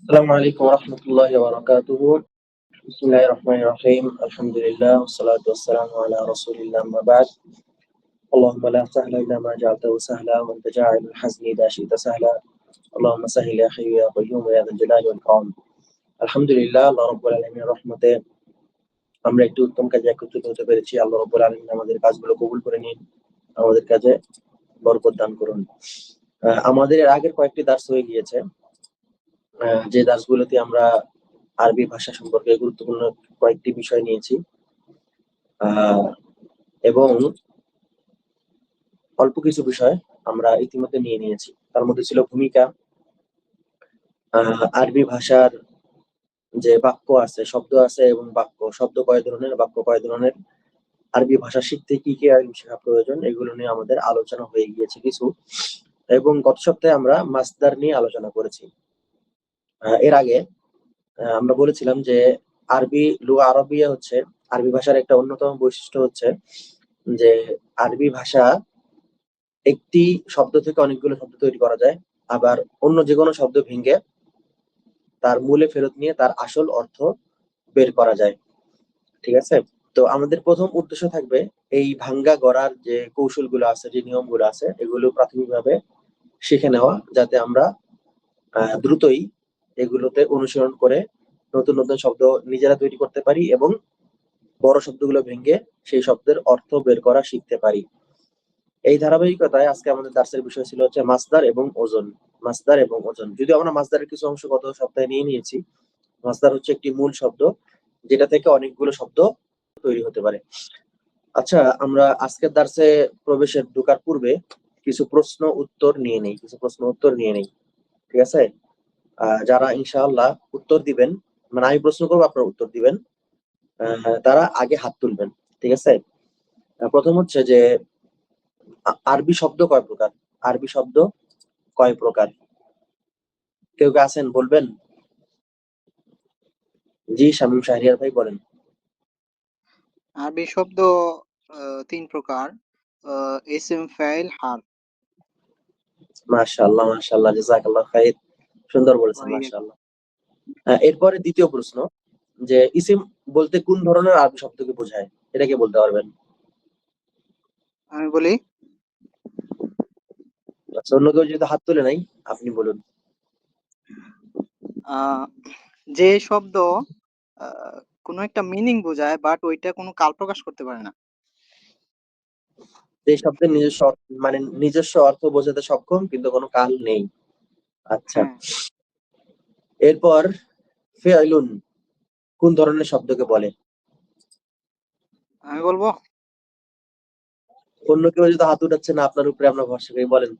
السلام عليكم ورحمة الله وبركاته. بسم الله الرحمن الرحيم. الحمد لله والصلاة والسلام على رسول الله. أما بعد، اللهم لا سهل إلا ما جعلته سهلا وأنت جاعل الحزن إذا شئت سهلا. اللهم سهل يا حي يا قيوم يا ذا الجلال والإكرام. আলহামদুলিল্লাহ, আল্লাহ রাব্বুল আলামিনের রহমতে আমরা একটি উত্তম কাজে একত্রিত হতে পেরেছি। আল্লাহ রাব্বুল আলামিন আমাদের কাজগুলো কবুল করে নিন, আমাদের কাজে বরকত দান করুন। আমাদের এর আগের কয়েকটি দার্স হয়ে গিয়েছে, যে দার্সগুলোতে আমরা আরবি ভাষা সম্পর্কে গুরুত্বপূর্ণ কয়েকটি বিষয় নিয়েছি এবং অল্প কিছু বিষয় আমরা ইতিমধ্যে নিয়ে নিয়েছি। তার মধ্যে ছিল ভূমিকা, আরবি ভাষার যে বাক্য আছে, শব্দ আছে এবং বাক্য, শব্দ কয় ধরনের, বাক্য কয় ধরনের, আরবি ভাষা শিখতে কি কি আইন শেখা প্রয়োজন, এগুলো নিয়ে আমাদের আলোচনা হয়ে গিয়েছে কিছু। এবং গত সপ্তাহে আমরা মাসদার নিয়ে আলোচনা করেছি। এর আগে আমরা বলেছিলাম যে লুগা আরবিয়া হচ্ছে আরবি ভাষার একটা অন্যতম বৈশিষ্ট্য হচ্ছে যে আরবি ভাষা একটি শব্দ থেকে অনেকগুলো শব্দ তৈরি করা যায়, আবার অন্য যে কোনো শব্দ ভেঙে তার মূলে ফেরত নিয়ে তার আসল অর্থ বের করা যায়। ঠিক আছে? তো আমাদের প্রথম উদ্দেশ্য থাকবে এই ভাঙ্গা গড়ার যে কৌশলগুলো আছে, যে নিয়মগুলো আছে, এগুলো প্রাথমিকভাবে শিখে নেওয়া, যাতে আমরা দ্রুতই এগুলোতে অনুসরণ করে নতুন নতুন শব্দ নিজেরা তৈরি করতে পারি এবং বড় শব্দগুলো ভেঙে সেই শব্দের অর্থ বের করা শিখতে পারি। এই ধারাবাহিকতায় আজকে আমাদের দার্সের বিষয় ছিল হচ্ছে মাসদার এবং ওজন। মাসদার এবং ওজন, যদিও আমরা মাসদারের কিছু অংশ গত সপ্তাহে নিয়ে নিয়েছি। মাসদার হচ্ছে একটি মূল শব্দ যেটা থেকে অনেকগুলো শব্দ তৈরি হতে পারে। আচ্ছা, আমরা আজকের দার্সে প্রবেশের ঢোকার পূর্বে কিছু প্রশ্ন উত্তর নিয়ে নেই। ঠিক আছে? যারা ইনশাআল্লাহ উত্তর দিবেন, মানে আমি প্রশ্ন করবো, আপনারা উত্তর দিবেন, তারা আগে হাত তুলবেন। ঠিক আছে? প্রথম হচ্ছে যে আরবি শব্দ কয় প্রকার? আরবি শব্দ কয় প্রকার? কেউ কে আছেন, বলবেন? জি, শামীম শাহরিয়ার ভাই বলেন। আরবি শব্দ ৩ প্রকার: ইসম, ফাইল, হারফ। মাশাআল্লাহ মাশাআল্লাহ, জাযাকাল্লাহ খাইর, সুন্দর বলেছেন, মাশাআল্লাহ। এরপরে দ্বিতীয় প্রশ্ন, যে ইসিম বলতে কোন ধরনের আরবি শব্দকে বোঝায়, এটা কি বলতে পারবেন? আমি বলি, আচ্ছা, অন্য কেউ যদি হাত তুলে নাই, আপনি বলুন। যে শব্দ কোনো একটা মিনিং বোঝায় বাট ওইটা কোনো কাল প্রকাশ করতে পারে না। যে শব্দের নিজস্ব অর্থ বোঝাতে সক্ষম কিন্তু কোনো কাল নেই। আচ্ছা, হ্যাঁ। এরপর ফেআইলুন কোন ধরনের শব্দকে বলে? আমি বলবো, অন্য কেউ যদি হাত উঠাচ্ছে না, আপনার উপরে আমরা ভরসা করি, বলেন।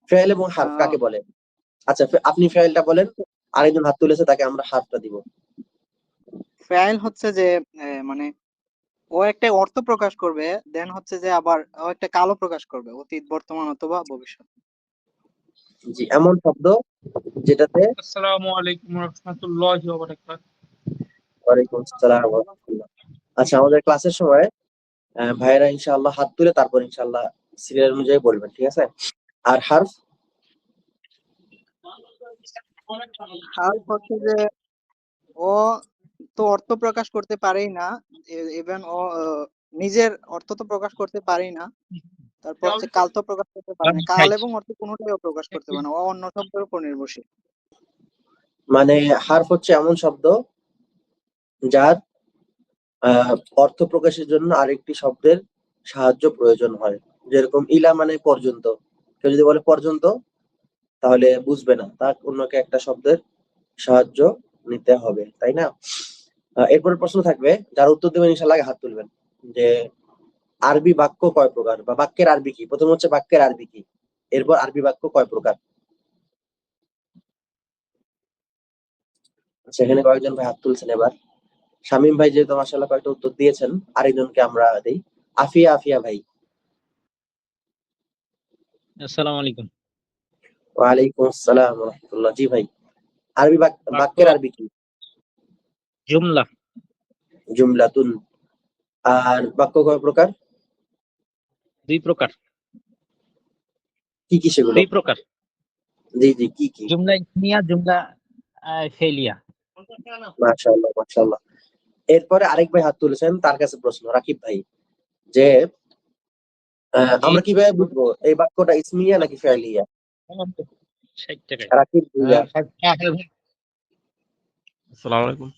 ফেআইল এবং হার্ফ আহ, কাকে বলে? আচ্ছা, আপনি ফেআইলটা বলেন, আরেকজন হাত তুলেছে, তাকে আমরা হার্ফটা দিব। ফাইল হচ্ছে যে মানে ও একটা অর্থ প্রকাশ করবে, দেন হচ্ছে যে আবার ও একটা কালও প্রকাশ করবে, অতীত, বর্তমান অথবা ভবিষ্যৎ। জি, এমন শব্দ যেটাতে আসসালামু আলাইকুম রহমতুল্লাহি ওয়া বারাকাতুহু। ওয়ালাইকুম আসসালাম ওয়া রাহমাতুল্লাহ। আচ্ছা, আমাদের ক্লাসের সময় ভাইয়েরা ইনশাআল্লাহ হাত তুলে তারপর ইনশাআল্লাহ সিরিয়াল অনুযায়ী বলবেন। ঠিক আছে? আর হার্ফ? হারফ হচ্ছে যে ও তো অর্থ প্রকাশ করতে পারেই না, ইভেন ও নিজের অর্থ তো প্রকাশ করতে পারেই না, তারপর হচ্ছে কাল তো প্রকাশ করতে পারে না, কাল এবং অর্থ কোনোটাই ও প্রকাশ করতে পারে না, ও অন্য শব্দের উপর নির্ভরশীল। মানে হার্ফ হচ্ছে এমন শব্দ যার অর্থ প্রকাশের জন্য আরেকটি শব্দের সাহায্য প্রয়োজন হয়। যেরকম ইলা মানে পর্যন্ত, কেউ যদি বলে পর্যন্ত, তাহলে বুঝবে না, তার অন্যকে একটা শব্দের সাহায্য নিতে হবে, তাই না? এরপরে প্রশ্ন থাকবে, যার উত্তর দেবেন ইনশাআল্লাহ আগে হাত তুলবেন, যে আরবি বাক্য কয় প্রকার, বা বাক্যের আরবি কি? প্রথম হচ্ছে বাক্যের আরবি কি, এরপর আরবি বাক্য কয় প্রকার। সেখানে কয়েকজন ভাই হাত তুলছেন। এবার শামীম ভাই যেহেতু মাশাআল্লাহ কয়েকটা উত্তর দিয়েছেন, আরেকজনকে আমরা দেই। আফিয়া আফিয়া ভাই। আসসালামু আলাইকুম। ওয়ালাইকুম আসসালাম ওয়া রাহমাতুল্লাহ। জি ভাই, আরবি বাক্য বাক্যের আরবি কি? জুমলা। জুমলাতুন। আর বাক্য কয় প্রকার? 2 প্রকার। কি কি সেগুলো? 2 প্রকার। জি জি, কি কি? জুমলা ইসমিয়া, জুমলা ফেলিয়া। মাশাআল্লাহ মাশাআল্লাহ। এরপরে আরেক ভাই হাত তুলেছেন, তার কাছে প্রশ্ন, রাকিব ভাই, যে আমরা কিভাবে বুঝবো এই বাক্যটা ইসমিয়া নাকি ফেলিয়া? 60 টাকায়। রাকিব ভাইয়া। আসসালামু আলাইকুম।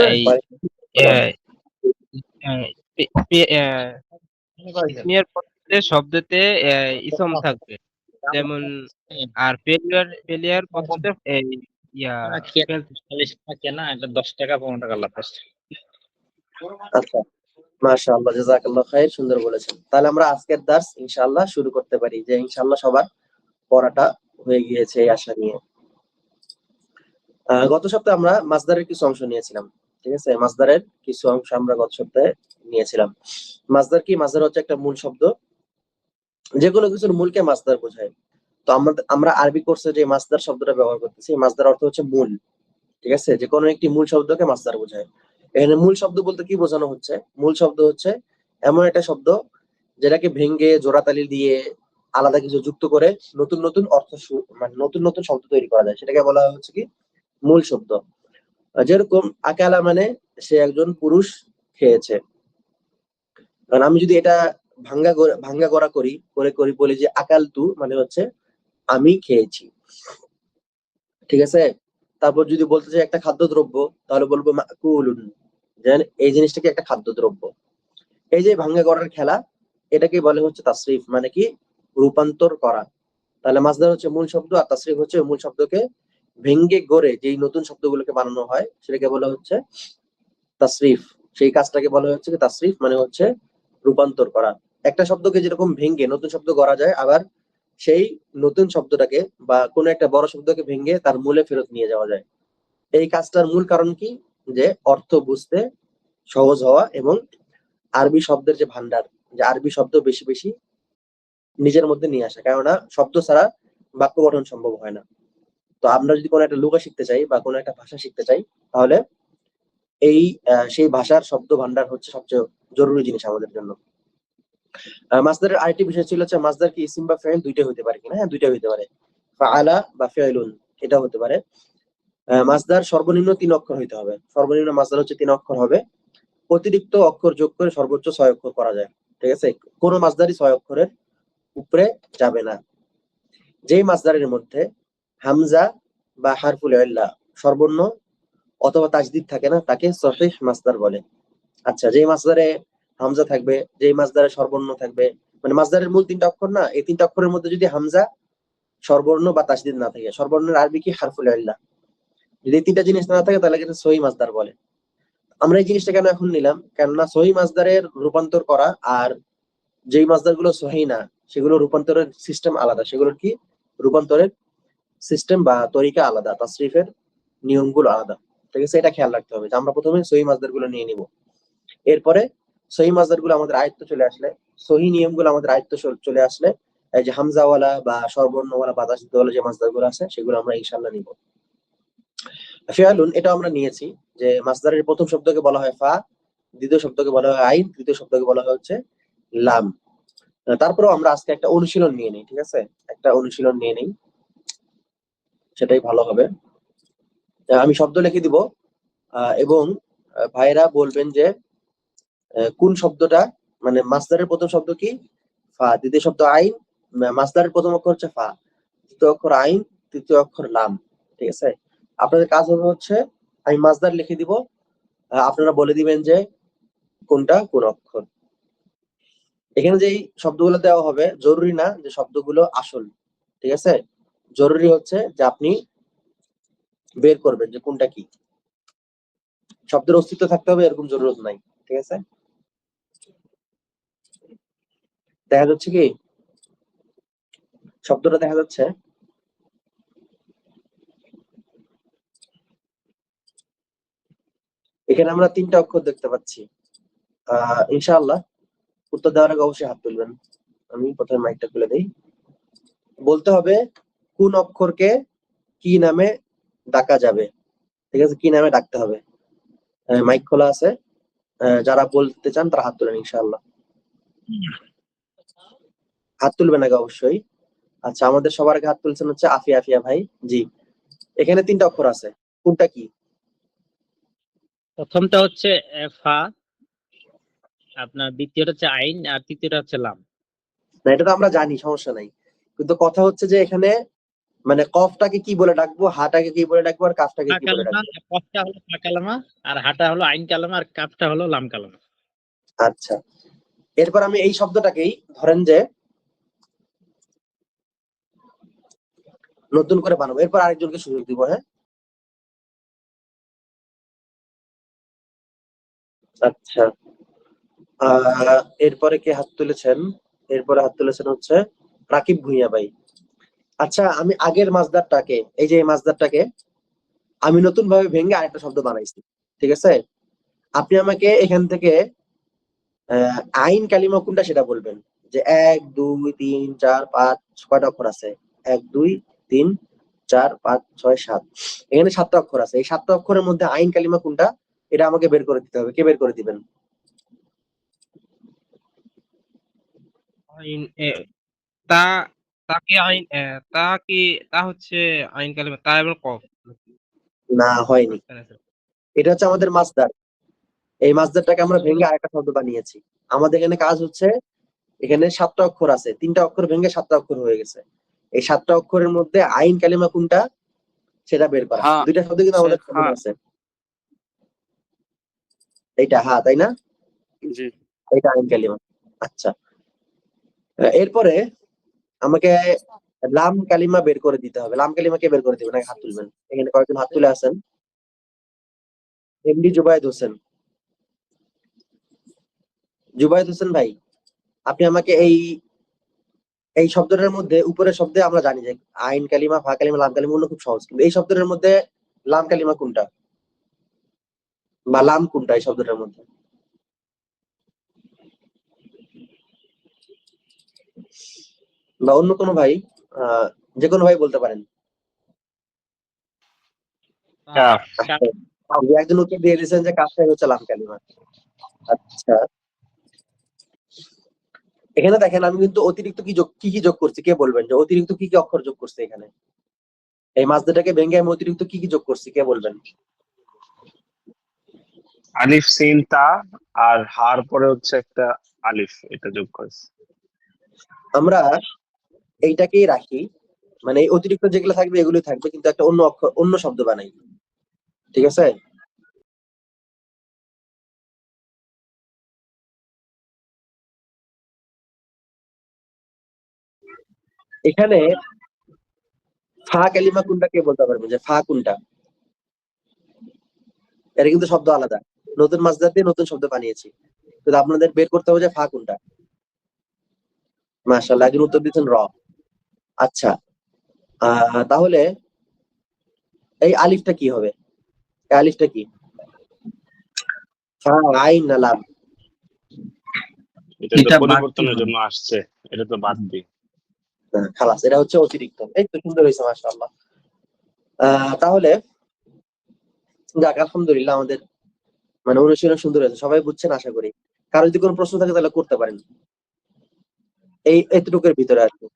এই ইসমিয়ার পরে শব্দতে ইসম থাকবে, যেমন আর ফেলিয়ার পরে এই থাকে না, এটা 10 টাকা 15 টাকা লাভ আছে। আচ্ছা, মাশাআল্লাহ, জাযাকাল্লাহ খাইর, সুন্দর বলেছেন। তাহলে আমরা আজকের দার্স ইনশাআল্লাহ শুরু করতে পারি, যে ইনশাআল্লাহ সবার পড়াটা হয়ে গিয়েছে এই আশা নিয়ে। গত সপ্তাহে আমরা মাসদারের কিছু অংশ নিয়েছিলাম, ঠিক আছে? মাসদারের কিছু অংশ আমরা গত সপ্তাহে নিয়েছিলাম। মাসদার কি? মাসদার হচ্ছে একটা মূল শব্দ, যে কোনো কিছুর মূলকে মাসদার বোঝায়। তো আমরা আরবি কোর্সে যে মাসদার শব্দটা ব্যবহার করতেছি, মাসদার অর্থ হচ্ছে মূল, ঠিক আছে? যে কোনো একটি মূল শব্দকে মাসদার বোঝায়। এখানে মূল শব্দ বলতে কি বোঝানো হচ্ছে? মূল শব্দ হচ্ছে এমন একটা শব্দ যেটাকে ভেঙ্গে জোড়াতালি দিয়ে আলাদা কিছু যুক্ত করে নতুন নতুন অর্থ মানে নতুন নতুন শব্দ তৈরি করা যায়, সেটাকে বলা হচ্ছে কি? মূল শব্দ। যেরকম আকালা মানে সে একজন পুরুষ খেয়েছে। কারণ আমি যদি এটা ভাঙ্গা করা করি বলি যে আকাল তু মানে হচ্ছে আমি খেয়েছি, ঠিক আছে? তারপর যদি বলতে চাই একটা খাদ্যদ্রব্য, তাহলে বলবো মাকুলুন, যেন এই জিনিসটা কি একটা খাদ্যদ্রব্য। এই যে ভাঙ্গা করার খেলা, এটাকে বলে হচ্ছে তাসরিফ, মানে কি? রূপান্তর করা। তাহলে মাসদার হচ্ছে মূল শব্দ, আর তাসরিফ হচ্ছে মূল শব্দকে ভেঙ্গে গড়ে যেই নতুন শব্দগুলোকে বানানো হয় সেটাকে বলা হচ্ছে তাসরিফ। সেই কাজটাকে বলা হচ্ছে কি তাসরিফ, মানে হচ্ছে রূপান্তর করা। একটা শব্দকে যেরকম ভেঙ্গে নতুন শব্দ করা যায়, আবার সেই নতুন শব্দটাকে বা কোনো একটা বড় শব্দকে ভেঙ্গে তার মূলে ফেরত নিয়ে যাওয়া যায়। এই কাজটার মূল কারণ কি? যে অর্থ বুঝতে সহজ হওয়া এবং আরবি শব্দের যে ভান্ডার, যে আরবি শব্দ বেশি বেশি নিজের মধ্যে নিয়ে আসা। কেননা শব্দ ছাড়া বাক্য গঠন সম্ভব হয় না। তো আমরা যদি কোনো একটা লুগা শিখতে চাই বা কোনো একটা ভাষা শিখতে চাই, তাহলে এই সেই ভাষার শব্দ ভান্ডার হচ্ছে সবচেয়ে জরুরি জিনিস আমাদের জন্য। মাসদারের আরেকটি বিষয় ছিল হচ্ছে মাসদার কি ইসিম বা ফাইল দুইটাই হতে পারে কিনা? হ্যাঁ, দুইটাই হতে পারে। ফাআলা বা ফাইলুন, এটা হতে পারে। মাসদার সর্বনিম্ন 3 অক্ষর হইতে হবে। সর্বনিম্ন মাসদার হচ্ছে 3 অক্ষর হবে। অতিরিক্ত অক্ষর যোগ করে সর্বোচ্চ 6 অক্ষর করা যায়, ঠিক আছে? কোন মাসদারই 6 অক্ষরের উপরে যাবে না। যেই মাসদারের মধ্যে হামজা বা হারফুল ইল্লা, স্বরবর্ণ অথবা তাজদিদ থাকে না, তাকে সহিহ মাসদার বলে। আচ্ছা, যেই মাসদারে হামজা থাকবে, যেই মাসদারে স্বরবর্ণ থাকবে, মানে মাসদারের মূল 3টা অক্ষর না, এই 3টা অক্ষরের মধ্যে যদি হামজা, স্বরবর্ণ বা তাজদিদ না থাকে, স্বরবর্ণের আরবি কি? হারফুল ইল্লা। যদি এই 3টা জিনিস না থাকে, তাহলে কিন্তু সহিহ মাসদার বলে। আমরা এই জিনিসটা কেন এখন নিলাম? কেননা সহিহ মাসদারের রূপান্তর করা আর যেই মাসদারগুলো সহিহ না, সেগুলো রূপান্তরের সিস্টেম আলাদা। সেগুলোর কি? রূপান্তরের সিস্টেম বা তরিকা আলাদা, তাসরিফের নিয়মগুলো আলাদা, ঠিক আছে? এটা খেয়াল রাখতে হবে যে আমরা প্রথমে সহিহ মাসদারগুলো নিয়ে নিব। এরপরে সহিহ মাসদারগুলো আমাদের আয়ত্ত চলে আসলে, সহিহ নিয়মগুলো আমাদের আয়ত্ত চলে আসলে, এই যে হামজাওয়ালা বা স্বরবর্ণওয়ালা বা তাসদিদওয়ালা যে মাসদারগুলো আছে, সেগুলো আমরা ইনশাআল্লাহ নিব। ফিআলুন, এটা আমরা নিয়েছি যে মাসদারের প্রথম শব্দকে বলা হয় ফা, দ্বিতীয় শব্দকে বলা হয় আইন, তৃতীয় শব্দকে বলা হয় হচ্ছে লাম। তারপরেও আমরা আজকে একটা অনুশীলন নিয়ে নিই, ঠিক আছে? একটা অনুশীলন নিয়ে নিই, সেটাই ভালো হবে। আমি শব্দ লিখে দিব এবং ভাইরা বলবেন যে কোন শব্দটা, মানে মাসদারের প্রথম শব্দ কি? ফা, দ্বিতীয় শব্দ আইন, মাসদারের প্রথম অক্ষর হচ্ছে ফা, দ্বিতীয় অক্ষর আইন, তৃতীয় অক্ষর লাম, ঠিক আছে? আপনাদের কাজ হবে হচ্ছে আমি মাসদার লিখে দিব, আপনারা বলে দিবেন যে কোনটা কোন অক্ষর। এখানে যেই শব্দগুলো দেওয়া হবে, জরুরি না যে শব্দগুলো আসল, ঠিক আছে? জরুরি হচ্ছে যে আপনি বের করবেন যে কোনটা কি। শব্দের অস্তিত্ব থাকতে হবে এরকম জরুরত নাই, ঠিক আছে? দেখা যাচ্ছে কি? শব্দটা দেখা যাচ্ছে? এখানে আমরা 3টা অক্ষর দেখতে পাচ্ছি। ইনশাআল্লাহ উত্তর দেওয়ার আগে অবশ্যই হাত তুলবেন। আমি প্রথমে মাইকটা খুলে দেই। বলতে হবে কোন অক্ষরকে কি নামে ডাকা যাবে, ঠিক আছে? কি নামে ডাকতে হবে। মাইক খোলা আছে, যারা বলতে চান তারা হাত তুলেন ইনশাআল্লাহ। হাত তুলবেন আগে অবশ্যই। আচ্ছা, আমাদের সবার আগে হাত তুলছেন হচ্ছে আফিয়া ভাই। জি, এখানে 3টা অক্ষর আছে। কোনটা কি? প্রথমটা হচ্ছে ফা, আপনার দ্বিতীয়টা হচ্ছে আইন, আর তৃতীয়টা হচ্ছে লাম। না, এটা তো আমরা জানি, সমস্যা নাই, কিন্তু কথা হচ্ছে যে এখানে মানে কফটাকে কি বলে ডাকবো, হাটাকে কি বলে ডাকবো, আর কাফটাকে ফা কি বলে কালেমা, ডাকবো? কফটা হলো ফা কালেমা, আর হাটা হলো আইন কালেমা, আর কাফটা হলো লাম কালেমা। আচ্ছা, এরপর আমি এই শব্দটাকেই ধরেন যে নতুন করে বানাবো, এরপর আরেকজনকে সুযোগ দিব। হ্যাঁ, আচ্ছা, এরপরে কে হাত তুলেছেন? এরপরে হাত তুলেছেন হচ্ছে রাকিব ভুঁইয়া ভাই। আচ্ছা, আমি আগের মাছদারটাকে, এই যে এই মাছদারটাকে আমি নতুন ভাবে ভেঙে আরেকটা শব্দ বানাইছি, ঠিক আছে? আপনি আমাকে এখান থেকে আইন কালিমা কোনটা সেটা বলবেন, যে 1 2 3 4 5 কয়টা অক্ষর আছে? 1 2 3 4 5 6 7, এখানে 7টা অক্ষর আছে। এই 7টা অক্ষরের মধ্যে আইন কালিমা কোনটা, এটা আমাকে বের করে দিতে হবে। কে বের করে দিবেন? আইন তা তাকে আইন তা কি তা হচ্ছে আইন কালিমা, তা এবং কফ। না, হয়নি। মাঝখানে আছে। এটা হচ্ছে আমাদের মাছদার। এই মাছদারটাকে আমরা ভেঙে আরেকটা শব্দ বানিয়েছি। আমাদের এখানে কাজ হচ্ছে, এখানে 7টা অক্ষর আছে, 3টা অক্ষর ভেঙে 7টা অক্ষর হয়ে গেছে। এই 7টা অক্ষরের মধ্যে আইন কালিমা কোনটা সেটা বের করা। হ্যাঁ দুইটা শব্দ কিন্তু আমাদের শেখ, সামনে হ্যাঁ। আছে। এইটা হ্যাঁ, তাই না? জি। এইটা আইন কালিমা। আচ্ছা, এরপরে আমাকে লাম কালিমা বের করে দিতে হবে। লাম কালিমা কে বের করে দিবেন? আগে হাত তুলবেন। এখানে কয়েকজন হাত তুলে আছেন। এমডি জুবায়েদ হোসেন। জুবায়েদ হোসেন ভাই, আপনি আমাকে এই এই শব্দটার মধ্যে, উপরের শব্দে আমরা জানি যে আইন কালিমা, ফা কালিমা, লাম কালিমা গুলো খুব সহজ, কিন্তু এই শব্দটার মধ্যে লাম কালিমা কোনটা, বা লাম কোনটা এই শব্দটার মধ্যে? বা অন্য কোনো ভাই, যে কোনো ভাই বলতে পারেন। কাফ। কাফ। যে একজন উত্তর দিয়ে দিয়েছেন যে কাফটাই হচ্ছে লাম কালিমা। আচ্ছা, এখানে দেখেন আমি কিন্তু অতিরিক্ত কি কি যোগ করছি, কে বলবেন যে অতিরিক্ত কি কি অক্ষর যোগ করছে এখানে? এই মাছটাকে ভেঙে আমি অতিরিক্ত কি কি যোগ করছি, কে বলবেন? আলিফ সিন তা, আর হার পরে হচ্ছে একটা আলিফ, এটা যোগ করেছে। আমরা এইটাকেই রাখি, মানে এই অতিরিক্ত যেগুলো থাকবে এগুলোই থাকবে, কিন্তু একটা অন্য অক্ষর, অন্য শব্দ বানাই, ঠিক আছে? এখানে ফা কালিমা কোনটা কে বলতে পারবে, যে ফা কোনটা? এটা কিন্তু শব্দ আলাদা, নতুন মাছদার দিয়ে নতুন শব্দ বানিয়েছি, কিন্তু আপনাদের বের করতে হবে যে ফা কোনটা। মাশাআল্লাহ, একজন উত্তর দিচ্ছেন র। আচ্ছা, তাহলে এই আলিফটা কি হবে? এই আলিফটা কি? ফা, আইন না লাম? এটা তো এটা বাড়তি পরিবর্তনের হবে। জন্য আসছে, এটা তো বাদ দিই। খালাস, এটা হচ্ছে অতিরিক্ত। এই তো সুন্দর হয়েছে, মাশাআল্লাহ। তাহলে যাক, আলহামদুলিল্লাহ, আমাদের মানে অনুশীলন সুন্দর হয়েছে, সবাই বুঝছেন আশা করি। কারো যদি কোনো প্রশ্ন থাকে তাহলে করতে পারেন, এই এতটুকুর ভিতরে আর কি।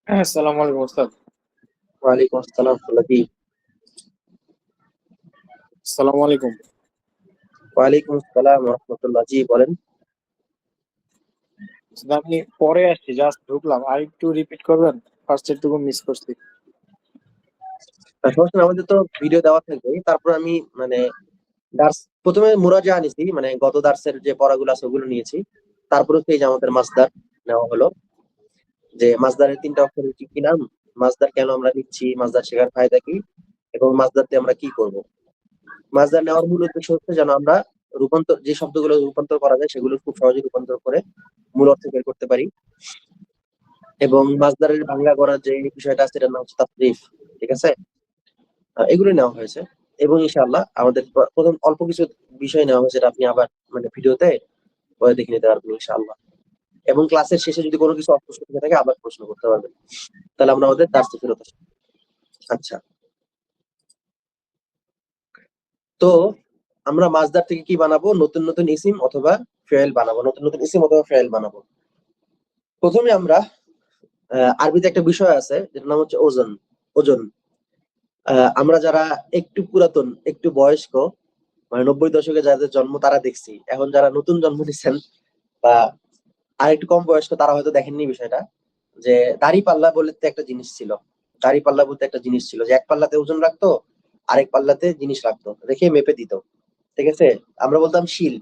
আসসালামু আলাইকুম ওস্তাদ। ওয়ালাইকুম আসসালাম, কি? আসসালামু আলাইকুম। ওয়ালাইকুম আসসালাম ওয়া রাহমাতুল্লাহ। জি বলেন। ওস্তাদ, আমি পরে আসছি, জাস্ট ঢুকলাম, আর একটু রিপিট করবেন, ফার্স্ট এরটুকু মিস করছি। সমস্যা নেই, আমাদের তো ভিডিও দেওয়া থাকবে। তারপর আমি মানে দার্স প্রথমে মুরাজা আনিছি, মানে গত দার্সের যে পড়াগুলো আছে ওগুলো নিয়েছি। তারপর হচ্ছে এই যে আমাদের মাসদার নেওয়া হলো, যে মাসদারের 3টা অক্ষরের কি কি নাম, মাসদার কেন আমরা নিচ্ছি, মাসদার শেখার ফায়দা কি, এবং মাসদার দিয়ে আমরা কি করব। মাসদার নেওয়ার মূল উদ্দেশ্য হচ্ছে যেন আমরা রূপান্তর, যে শব্দগুলো রূপান্তর করা যায় সেগুলো খুব সহজে রূপান্তর করে মূল অর্থ বের করতে পারি। এবং মাসদারের ভাঙা করার যে বিষয়টা আছে এটার নাম হচ্ছে তাসরিফ, ঠিক আছে? এগুলো নেওয়া হয়েছে। এবং ইনশাআল্লাহ আমাদের প্রথম অল্প কিছু বিষয় নেওয়া হয়েছে, যেটা আপনি আবার মানে ভিডিওতে পরে দেখে নিতে পারবেন ইনশাআল্লাহ। এবং ক্লাসের শেষে যদি কোনো কিছু অপ্রস্তুত থেকে থাকে আবার প্রশ্ন করতে পারবেন, তাহলে আমরা আমাদের দার্সে ফেরত আসি। আচ্ছা, তো আমরা মাজদার থেকে কি বানাবো, নতুন নতুন ইসিম অথবা ফেল বানাবো, নতুন নতুন ইসিম অথবা ফেল বানাবো। প্রথমে আমরা আরবিতে একটা বিষয় আছে যেটার নাম হচ্ছে ওজন। ওজন আমরা যারা একটু পুরাতন, একটু বয়স্ক, মানে 90 দশকে যাদের জন্ম তারা দেখছি, এখন যারা নতুন জন্ম নিচ্ছেন বা আর একটু কম বয়স্ক তারা হয়তো দেখেননি বিষয়টা, যে দাড়ি পাল্লা বলতে একটা জিনিস ছিল। দাড়ি পাল্লা বলতে একটা জিনিস ছিল যে এক পাল্লাতে ওজন রাখতো, আরেক পাল্লাতে জিনিস রাখতো, রেখে মেপে দিত। ঠিক আছে, আমরা বলতাম শিল,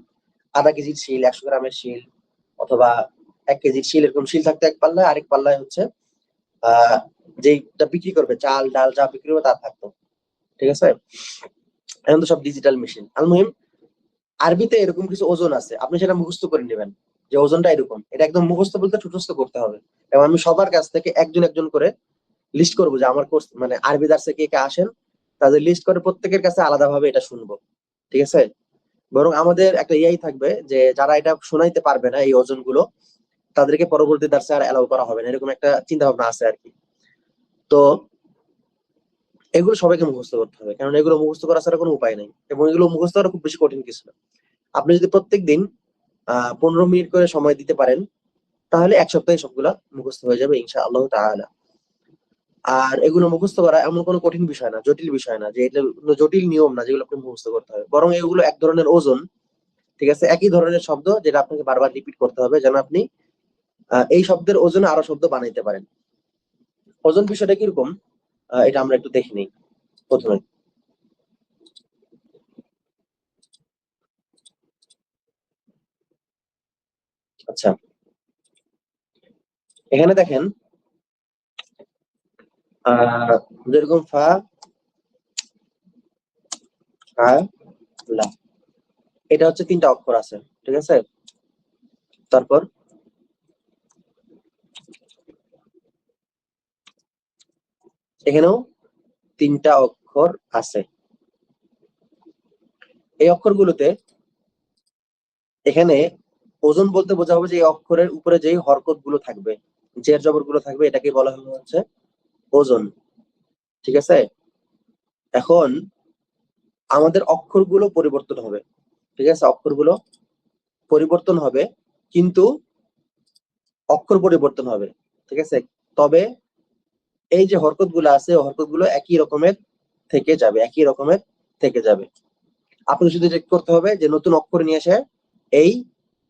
আধা কেজির শিল, 100 গ্রামের শিল অথবা 1 কেজির শিল, এরকম শিল থাকতো এক পাল্লায়, আরেক পাল্লায় হচ্ছে যেটা বিক্রি করবে, চাল ডাল যা বিক্রি করবে তা থাকতো। ঠিক আছে, এখন তো সব ডিজিটাল মেশিন। আলমুহিম আরবিতে এরকম কিছু ওজন আছে, আপনি সেটা মুখস্থ করে নেবেন যে ওজনটা এরকম। এটা একদম মুখস্থ বলতে ঠুটস্থ করতে হবে, এবং আমি সবার কাছ থেকে একজন একজন করে লিস্ট করবো যে আমার কোর্স মানে আরবি দার্সে কে কে আসেন, তাদের লিস্ট করে প্রত্যেকের কাছে আলাদাভাবে এটা শুনবো। ঠিক আছে, বরং আমাদের একটা ইয়াই থাকবে যে যারা এটা শোনাইতে পারবে না এই ওজনগুলো, তাদেরকে পরবর্তী দার্সে আর অ্যালাউ করা হবে না, এরকম একটা চিন্তা ভাবনা আছে আর কি। তো এগুলো সবাইকে মুখস্থ করতে হবে, কারণ এগুলো মুখস্থ করা ছাড়া কোনো উপায় নেই, এবং এগুলো মুখস্থ করা খুব বেশি কঠিন কিছু না। আপনি যদি প্রত্যেকদিন 15 মিনিট করে সময় দিতে পারেন, তাহলে এক সপ্তাহে সবগুলা মুখস্থ হয়ে যাবে ইনশাআল্লাহ তাআলা। আর এগুলো মুখস্থ করা এমন কোনো কঠিন বিষয় না, জটিল বিষয় না, যে এটা কোনো জটিল নিয়ম না যেগুলো আপনি মুখস্থ করতে হবে, বরং এগুলো এক ধরনের ওজন। ঠিক আছে, একই ধরনের শব্দ যেটা আপনাকে বারবার রিপিট করতে হবে, যেন আপনি এই শব্দের ওজনে আরো শব্দ বানাইতে পারেন। ওজন বিষয়টা কিরকম এটা আমরা একটু দেখে নিই প্রথমে। আচ্ছা, এখানে দেখেন যেরকম ফা ফা লা, এটা হচ্ছে 3টা অক্ষর আছে। ঠিক আছে, তারপর এখানেও 3টা অক্ষর আছে। এই অক্ষরগুলোতে এখানে ওজন বলতে বোঝা হবে যে এই অক্ষরের উপরে যেই হরকত গুলো থাকবে, জের জবর গুলো থাকবে, এটাকে বলা হবে হচ্ছে ওজন। ঠিক আছে, এখন আমাদের অক্ষরগুলো পরিবর্তন হবে। ঠিক আছে, অক্ষরগুলো পরিবর্তন হবে, কিন্তু অক্ষর পরিবর্তন হবে। ঠিক আছে, তবে এই যে হরকত গুলো আছে, হরকত গুলো একই রকমের থেকে যাবে, একই রকমের থেকে যাবে। আপনি শুধু চেক করতে হবে যে নতুন অক্ষর নিয়ে এসে এই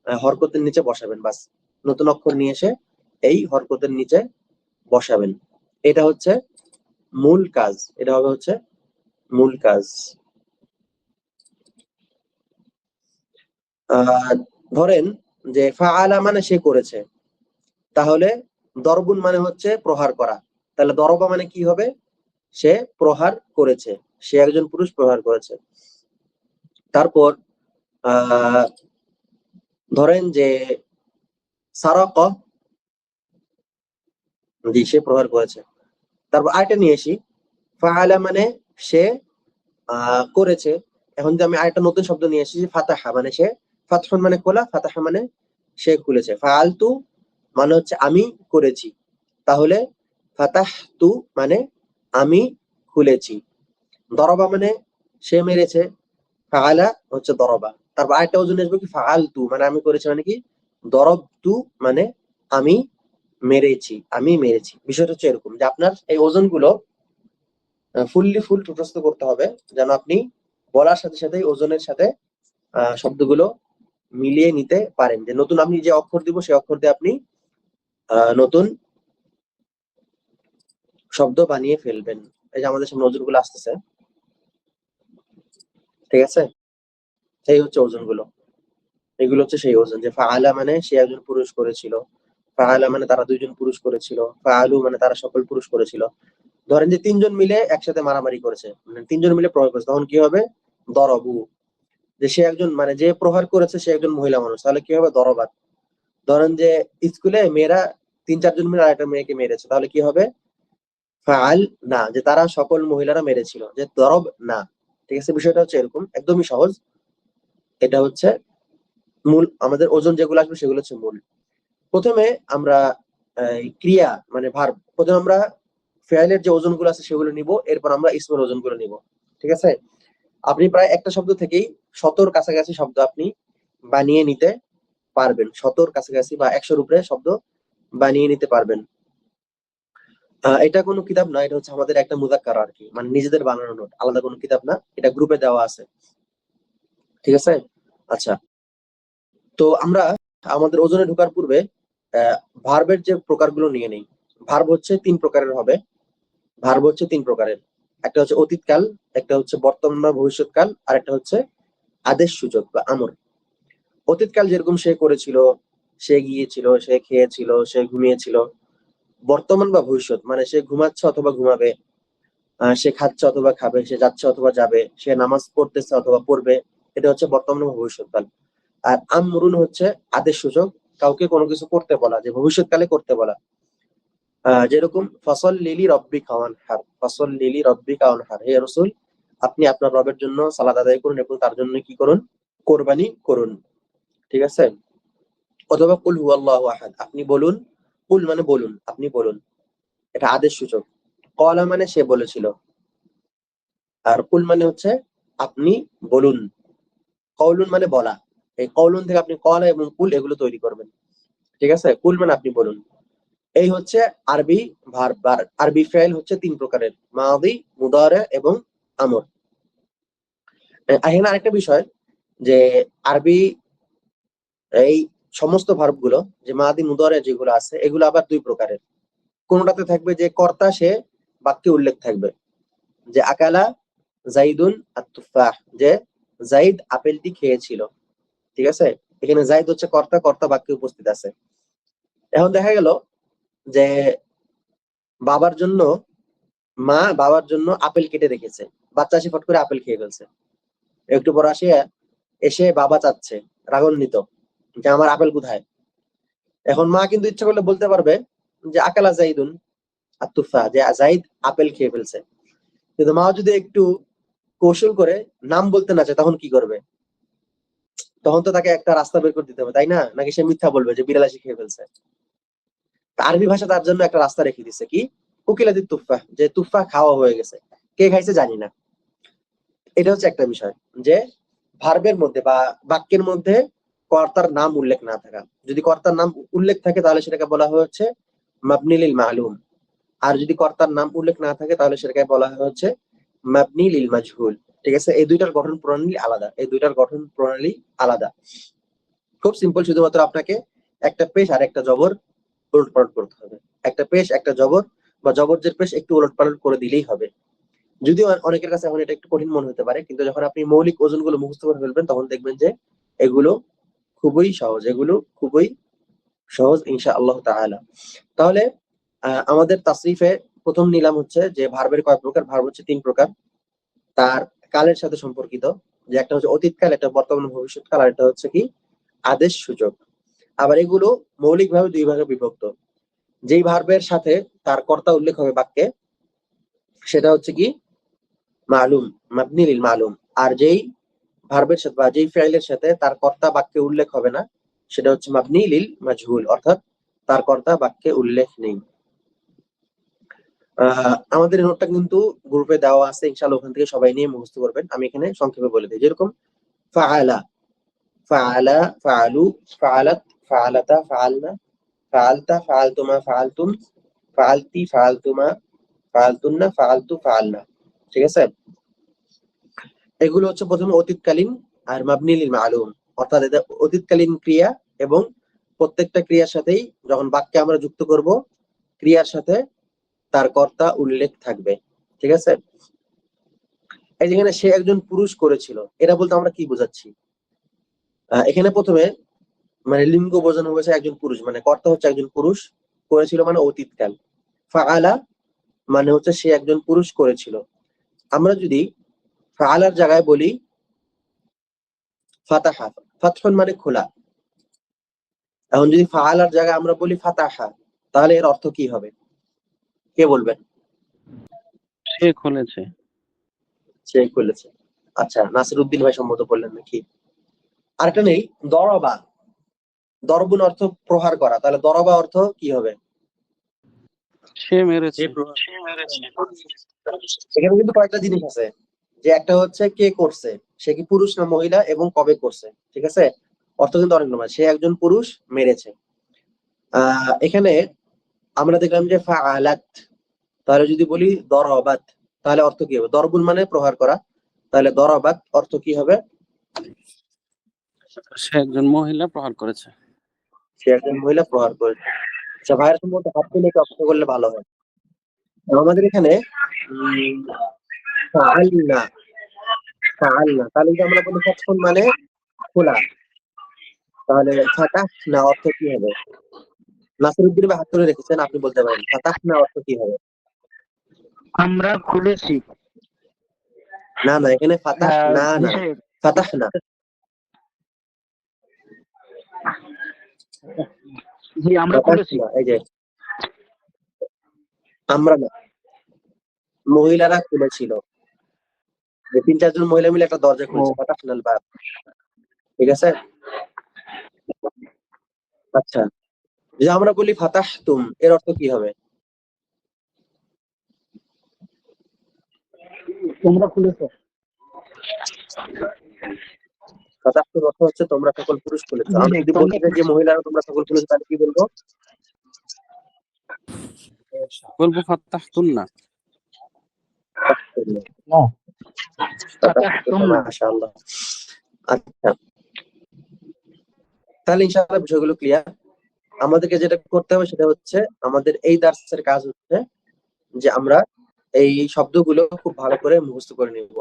হরকতের নিচে বসাবেন, বাস। নতুন অক্ষর নিয়ে এসে এই হরকতের নিচে বসাবেন, এটা হচ্ছে মূল কাজ, এটা হবে হচ্ছে মূল কাজ। ধরেন যে ফাআলা মানে সে করেছে, তাহলে দরবুন মানে হচ্ছে প্রহার করা, তাহলে দরবা মানে কি হবে, সে প্রহার করেছে, সে একজন পুরুষ প্রহার করেছে। তারপর ধরেন যে সারাক, জি সে প্রহার করেছে। তারপর আরেকটা নিয়ে আসি, ফাআলা মানে সে করেছে। এখন যদি আমি আরেকটা নতুন শব্দ নিয়ে আসি, ফাতাহা মানে সে, ফাতহুন মানে খোলা, ফাতাহা মানে সে খুলেছে। ফাআলতু মানে হচ্ছে আমি করেছি, তাহলে ফাতাহতু মানে আমি খুলেছি। দরবা মানে সে মেরেছে, ফাআলা হচ্ছে দরবা। তারপর আরেকটা ওজন আসবে কি, ফাআলতু মানে আমি করেছি, মানে কি দরবতু মানে আমি মেরেছি, আমি মেরেছি। বিষয়টা হচ্ছে এরকম যে আপনার এই ওজনগুলো ফুল ঠোঁটস্থ করতে হবে, যেন আপনি বলার সাথে সাথে ওজনের সাথে শব্দগুলো মিলিয়ে নিতে পারেন, যে নতুন আমি যে অক্ষর দিব সেই অক্ষর দিয়ে আপনি নতুন শব্দ বানিয়ে ফেলবেন। এই যে আমাদের সামনে ওজনগুলো আসতেছে, ঠিক আছে, সেই হচ্ছে ওজনগুলো। এগুলো হচ্ছে সেই ওজন, যে ফাআলা মানে সে একজন পুরুষ করেছিল, ফাআলা মানে তারা দুইজন পুরুষ করেছিল, ফাআলু মানে তারা সকল পুরুষ করেছিল। ধরেন যে 3জন মিলে একসাথে মারামারি করেছে, মানে 3জন মিলে প্রহার করেছে, তখন কি হবে, দরবু। যে সে একজন মানে যে প্রহার করেছে সে একজন মহিলা মানুষ, তাহলে কি হবে, দরবাত। ধরেন যে স্কুলে মেয়েরা 3-4জন মিলে আরেকটা মেয়েকে মেরেছে, তাহলে কি হবে, ফাআল না, যে তারা সকল মহিলারা মেরেছিল, যে দরব না। ঠিক আছে, বিষয়টা হচ্ছে এরকম, একদমই সহজ। এটা হচ্ছে মূল, আমাদের ওজন যেগুলো আসবে সেগুলো হচ্ছে মূল। প্রথমে আমরা ক্রিয়া মানে ভার্ব, প্রথমে আমরা ফেয়ালের যে ওজনগুলো আছে সেগুলো নিব, এরপর আমরা ইসমের ওজনগুলো নিব। ঠিক আছে, আপনি প্রায় একটা শব্দ থেকেই 100 কাছাকাছি শব্দ আপনি বানিয়ে নিতে পারবেন। 100 কাছাকাছি বা 100 উপরে শব্দ বানিয়ে নিতে পারবেন। এটা কোনো কিতাব না, এটা হচ্ছে আমাদের একটা মুযাক্কারা আর কি, মানে নিজেদের বানানো নোট, আলাদা কোনো কিতাব না, এটা গ্রুপে দেওয়া আছে। ঠিক আছে? আচ্ছা, তো আমরা আমাদের ওজনে ঢোকার পূর্বে ভার্বের যে প্রকারগুলো নিয়ে নেই। ভার্ব হচ্ছে 3 প্রকারের হবে। ভার্ব হচ্ছে 3 প্রকারের। একটা হচ্ছে অতীতকাল, একটা হচ্ছে বর্তমান বা ভবিষ্যৎকাল, আর একটা হচ্ছে আদেশ সূচক বা আমর। অতীতকাল যেরকম সে করেছিল, সে গিয়েছিল, সে খেয়েছিল, সে ঘুমিয়েছিল। বর্তমান বা ভবিষ্যৎ মানে সে ঘুমাচ্ছে অথবা ঘুমাবে, সে খাচ্ছে অথবা খাবে, সে যাচ্ছে অথবা যাবে, সে নামাজ পড়তেছে অথবা পড়বে। এটা হচ্ছে বর্তমান বা ভবিষ্যৎকাল। আর আমরুন হচ্ছে আদেশ সূচক, কাউকে কোনো কিছু করতে বলা, যে ভবিষ্যৎকালে করতে বলা। যেরকম ফসল লিলি রব্বি খাওয়ান হার, ফসল লিলি রব্বি খাওয়ান হার, হে রসুল আপনি আপনার রবের জন্য সালাত আদায় করুন এবং তার জন্য কি করুন? কোরবানি করুন। ঠিক আছে? অথবা কুল হুয়াল্লাহু আহাদ, আপনি বলুন। কুল মানে বলুন, আপনি বলুন, এটা আদেশ সূচক। কলা মানে সে বলেছিল, আর কুল মানে হচ্ছে আপনি বলুন। কওলুন মানে বলা। এই কওলুন থেকে আপনি কলা এবং কুল এগুলো তৈরি করবেন। ঠিক আছে? কুল মানে আপনি বলুন। এই হচ্ছে আরবি ভার্ব। আরবি ফেল হচ্ছে 3 প্রকারের, মাদি, মুদারে এবং আমর। এখানে আরেকটা বিষয়, যে আরবি এই সমস্ত ভার্ব গুলো, যে মাদি মুদারে যেগুলো আছে, এগুলো আবার 2 প্রকারের। কোনটাতে থাকবে যে কর্তা সে বাক্যে উল্লেখ থাকবে, যে আকালা জাইদুন আত-তুফাহ, যে জাইদ আপেলটি খেয়েছিল। ঠিক আছে? এখানে জাইদ হচ্ছে কর্তা, কর্তা বাক্যে উপস্থিত আছে। এখন দেখা গেল যে বাবার জন্য বাবার জন্য আপেল কেটে রেখেছে, বাচ্চা এসে ফট করে আপেল খেয়ে ফেলছে। একটু পর এসে বাবা চাচ্ছে, রাগান্বিত, যে আমার আপেল কোথায়। এখন মা কিন্তু ইচ্ছা করলে বলতে পারবে যে আকালা জাইদুন আত-তুফাহ, যে জাইদ আপেল খেয়ে ফেলছে। কিন্তু মা যদি একটু কৌশল করে নাম বলতে না চায়, তখন কি করবে? তখন তো তাকে একটা রাস্তা বের করে দিতে হবে, তাই না? নাকি সে মিথ্যা বলবে যে বিড়াল এসে খেয়ে ফেলছে? আরবি ভাষা তার জন্য একটা রাস্তা রেখে দিচ্ছে, কি? উকিলাতি তুফা, যে তুফা খাওয়া হয়ে গেছে, কে খাইছে জানি না। এটা হচ্ছে একটা বিষয়, যে ভার্বের মধ্যে বা বাক্যের মধ্যে কর্তার নাম উল্লেখ না থাকা। যদি কর্তার নাম উল্লেখ থাকে তাহলে সেটাকে বলা হচ্ছে মাবনি লিল মালুম। আর যদি কর্তার নাম উল্লেখ না থাকে তাহলে সেটাকে বলা হচ্ছে মাবনি লিল মাজহুল। ঠিক আছে? এই দুইটার গঠন প্রণালী আলাদা, এই দুইটার গঠন প্রণালী আলাদা। খুব সিম্পল, শুধুমাত্র আপনাকে একটা পেশ আর একটা জবর উলটপালট করতে হবে। একটা পেশ একটা জবর, বা জবরজের পেশ একটু উলটপালট করে দিলেই হবে। যদিও অনেকের কাছে এখন এটা একটু কঠিন মনে হতে পারে, কিন্তু যখন আপনি মৌলিক ওজনগুলো মুখস্থ করে ফেলবেন তখন দেখবেন যে এগুলো খুবই সহজ, এগুলো খুবই সহজ ইনশাআল্লাহ তাআলা। তাহলে আমাদের তাসরিফে প্রথম নিলাম হচ্ছে যে ভার্বের কয় প্রকার। ভার্ব হচ্ছে 3 প্রকার, তার কালের সাথে সম্পর্কিত, যে একটা হচ্ছে অতীতকাল, একটা বর্তমান ভবিষ্যৎকাল, আর একটা হচ্ছে কি আদেশ সূচক। আবার এগুলো মৌলিকভাবে 2 ভাগে বিভক্ত। যেই ভার্বের সাথে তার কর্তা উল্লেখ হবে বাক্যে, সেটা হচ্ছে কি মালুম, মাবনি লিল মালুম। আর যেই ভার্বের সাথে বা যেই ফাইলের সাথে তার কর্তা বাক্যে উল্লেখ হবে না, সেটা হচ্ছে মাবনি লিল মাজহুল, অর্থাৎ তার কর্তা বাক্যে উল্লেখ নেই। আমাদের নোটটা কিন্তু গ্রুপে দেওয়া আছে, ইনশাআল্লাহ ওখান থেকে সবাই নিয়ে মুখস্থ করবেন। আমি এখানে সংক্ষেপে বলে দিই, যেরকম ফাআলা, ফাআলা, ফাআলু, ফাআলাত, ফাআলাতা, ফাআলনা, ফাআলতা, ফাআলতুমা, ফাআলতুম, ফাআলতি, ফাআলতুমা, ফাআলতুন্না, ফাআলতু, ফাআলনা। ঠিক আছে? এগুলো হচ্ছে প্রথমে অতীতকালীন আর মাবনি লিল মালুম, অর্থাৎ এটা অতীতকালীন ক্রিয়া, এবং প্রত্যেকটা ক্রিয়ার সাথেই যখন বাক্যে আমরা যুক্ত করব, ক্রিয়ার সাথে তার কর্তা উল্লেখ থাকবে। ঠিক আছে? এই যেখানে সে একজন পুরুষ করেছিল, এটা বলতে আমরা কি বোঝাচ্ছি? এখানে প্রথমে মানে লিঙ্গ বোঝানো হয়েছে একজন পুরুষ, মানে কর্তা হচ্ছে একজন পুরুষ, করেছিল মানে অতীতকাল। ফাআলা মানে হচ্ছে সে একজন পুরুষ করেছিল। আমরা যদি ফাআলার জায়গায় বলি ফাতাহা, ফাতহুন মানে খোলা। এখন যদি ফাআলার জায়গায় আমরা বলি ফাতাহা, তাহলে এর অর্থ কি হবে? কে বলবেন? সে খুলেছে। সে খুলেছে। আচ্ছা, নাসিরউদ্দিন ভাই সম্মত বললেন নাকি? আরেকটা নেই, দরবা। দরবুন অর্থ প্রহার করা, তাহলে দরবা অর্থ কি হবে? সে মেরেছে। এখানে কিন্তু কয়েকটা জিনিস আছে, যে একটা হচ্ছে কে করছে, সে কি পুরুষ না মহিলা এবং কবে করছে, ঠিক আছে। অর্থ কিন্তু অনেক রকম, সে একজন পুরুষ মেরেছে। এখানে আমরা দেখলাম যে ফাআলাত, তাহলে যদি বলি দরাবাত, তাহলে অর্থ কি হবে? দরবুল মানে প্রহার করা, তাহলে দরাবাত অর্থ কি হবে? সে একজন মহিলা প্রহার করেছে। সে একজন মহিলা প্রহার করেছে। আচ্ছা, ভাইয়ের সম্ভবত হাত তুলে একটু অর্থ করলে ভালো হয়। আমাদের এখানে ফাআলনা, ফাআলনা, তাহলে যদি আমরা বলি ফাতহুন মানে খোলা, তাহলে ফাতাহনা অর্থ কি হবে? নাসিরউদ্দিন ভাই হাত তুলে রেখেছেন, আপনি বলতে পারেন ফাতাহনা অর্থ কি হবে? আমরা খুলেছি। না না, এখানে ফাতাহনা না, ফাতাহনা। জি আমরা খুলেছি। ফাতাহনা, এই যে আমরা না, মহিলারা খুলেছিল, যে 3-4 জন মহিলা মিলে একটা দরজা খুলছে, ফাতাহনাল বাব, ঠিক আছে। আচ্ছা, যে আমরা বলি ফাতাহতুম, এর অর্থ কি হবে? তোমরা খুলেছো। ফাতাহতুর অর্থ হচ্ছে তোমরা সকল পুরুষ খুলেছো। আমরা যদি বলতে চাই যে মহিলারা তোমরা সকল খুলেছো, তাহলে কি বলবো? বলবো ফাতাহতুন্না। না ফাতাহতুন্না, মাশাআল্লাহ। আচ্ছা, তাহলে ইনশাআল্লাহ বিষয়গুলো ক্লিয়ার। আমাদেরকে যেটা করতে হবে সেটা হচ্ছে, আমাদের এই দার্সের কাজ হচ্ছে যে আমরা এই শব্দগুলো খুব ভালো করে মুখস্থ করে নিব,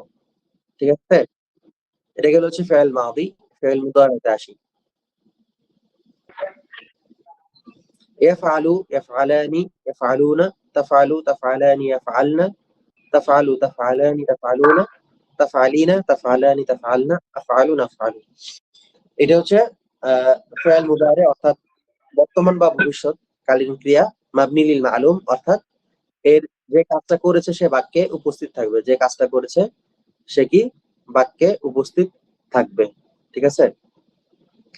ঠিক আছে। এটা গেল হচ্ছে ফেল মাদি। ফেল মুদারিতে আসি। ইয়াফআলু, ইয়াফআলানি, ইয়াফআলুনা, তাফআলু, তাফআলানি, ইয়াফআলনা, তাফআলু, তাফআলানি, তাফআলুনা, তাফআলিনা, তাফআলানি, তাফআলনা, আফআলু, নাফআলু। এটা হচ্ছে ফেল মুদারি, অর্থাৎ বর্তমান বা ভবিষ্যৎ কালীন ক্রিয়া, মাবনি লিল মালুম, অর্থাৎ এর যে কাজটা করেছে সে বাক্যে উপস্থিত থাকবে, যে কাজটা করেছে সে কি বাক্যে উপস্থিত থাকবে, ঠিক আছে।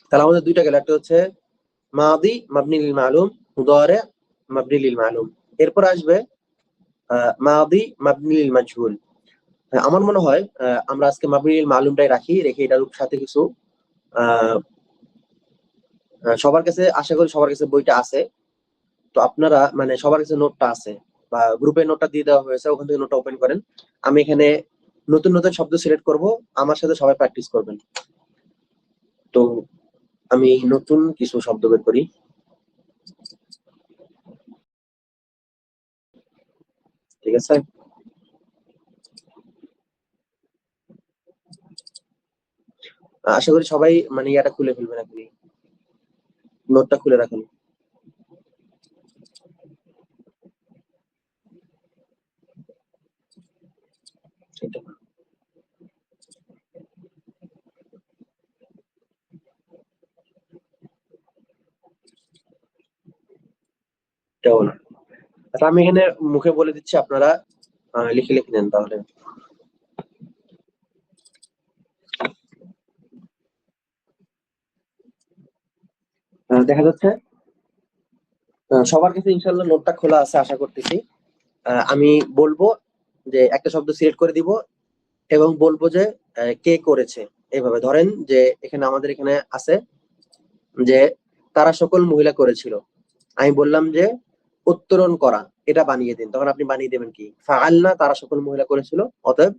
তাহলে আমাদের দুইটা গেল, একটা হচ্ছে মাদি মাবনি লিল মালুম, মুদারি মাবনি লিল মালুম। এরপর আসবে মাদি মাবনি লিল মাজহুল। আমার মনে হয় আমরা আজকে মাবনি লিল মালুমটাই রাখি, রেখে এটার সাথে কিছু সবার কাছে, আশা করি সবার কাছে বইটা আছে, তো আপনারা মানে সবার কাছে নোটটা আছে বা গ্রুপে নোটটা দিয়ে দেওয়া হয়েছে, ওখান থেকে নোটটা ওপেন করেন। আমি এখানে নতুন নতুন শব্দ সিলেক্ট করব, আমার সাথে সবাই প্র্যাকটিস করবেন। তো আমি নতুন কিছু শব্দ বের করি। ঠিক আছে, আশা করি সবাই মানে ইয়াটা খুলে ফেলবেন, আপনি নোটটা খুলে রাখুন। এটা এটাও না। আচ্ছা, আমি এখানে মুখে বলে দিচ্ছি, আপনারা লিখে লিখে নেন তাহলে। দেখা যাচ্ছে সবার কাছে ইনশাল্লাহ নোটটা খোলা আছে আশা করতেছি। আমি বলবো যে একটা শব্দ সিলেক্ট করে দিব এবং বলবো যে কে করেছে। এইভাবে ধরেন যে এখানে আমাদের এখানে আছে যে তারা সকল মহিলা করেছিল, আমি বললাম যে উত্তরণ করা, এটা বানিয়ে দিন, তখন আপনি বানিয়ে দেবেন কি ফাআলনা, তারা সকল মহিলা করেছিল, অতএব